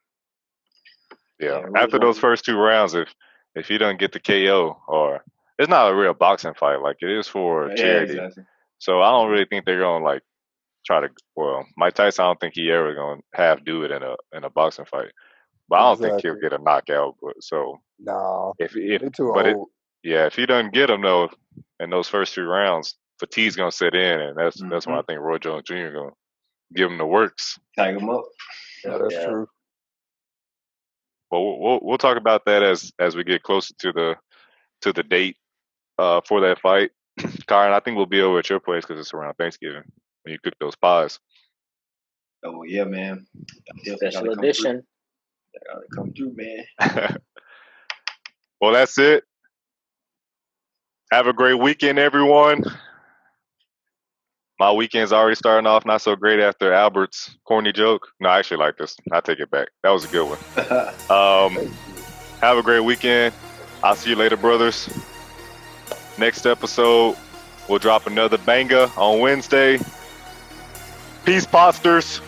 Speaker 3: Yeah.
Speaker 1: Yeah,
Speaker 3: After those
Speaker 1: Rojo.
Speaker 3: first 2 rounds, if he doesn't get the KO, or it's not a real boxing fight, like it is for
Speaker 1: Yeah,
Speaker 3: charity.
Speaker 1: exactly.
Speaker 3: So I don't really think they're gonna like try to. Well, Mike Tyson, I don't think he ever gonna have do it in a boxing fight. But I don't think he'll
Speaker 2: Exactly.
Speaker 3: get a knockout. But so
Speaker 2: Nah,
Speaker 3: if
Speaker 2: they too
Speaker 3: but it
Speaker 2: old.
Speaker 3: yeah, if he doesn't get him though in those first 2 rounds, fatigue's gonna set in, and that's when I think Roy Jones Jr. gonna give him the works.
Speaker 1: Tag him up.
Speaker 2: Yeah, that's
Speaker 4: Yeah.
Speaker 2: true.
Speaker 3: But we'll talk about that as we get closer to the date for that fight. Kyron, I think we'll be over at your place because it's around Thanksgiving when you cook those pies.
Speaker 1: Oh yeah, man. Definitely
Speaker 4: Special
Speaker 1: gotta come through.
Speaker 4: edition.
Speaker 1: Gotta come through, man.
Speaker 3: Well, that's it. Have a great weekend, everyone. My weekend's already starting off not so great after Albert's corny joke. No, I actually like this. I take it back. That was a good one. Have a great weekend. I'll see you later, brothers. Next episode, we'll drop another banger on Wednesday. Peace, Podsters.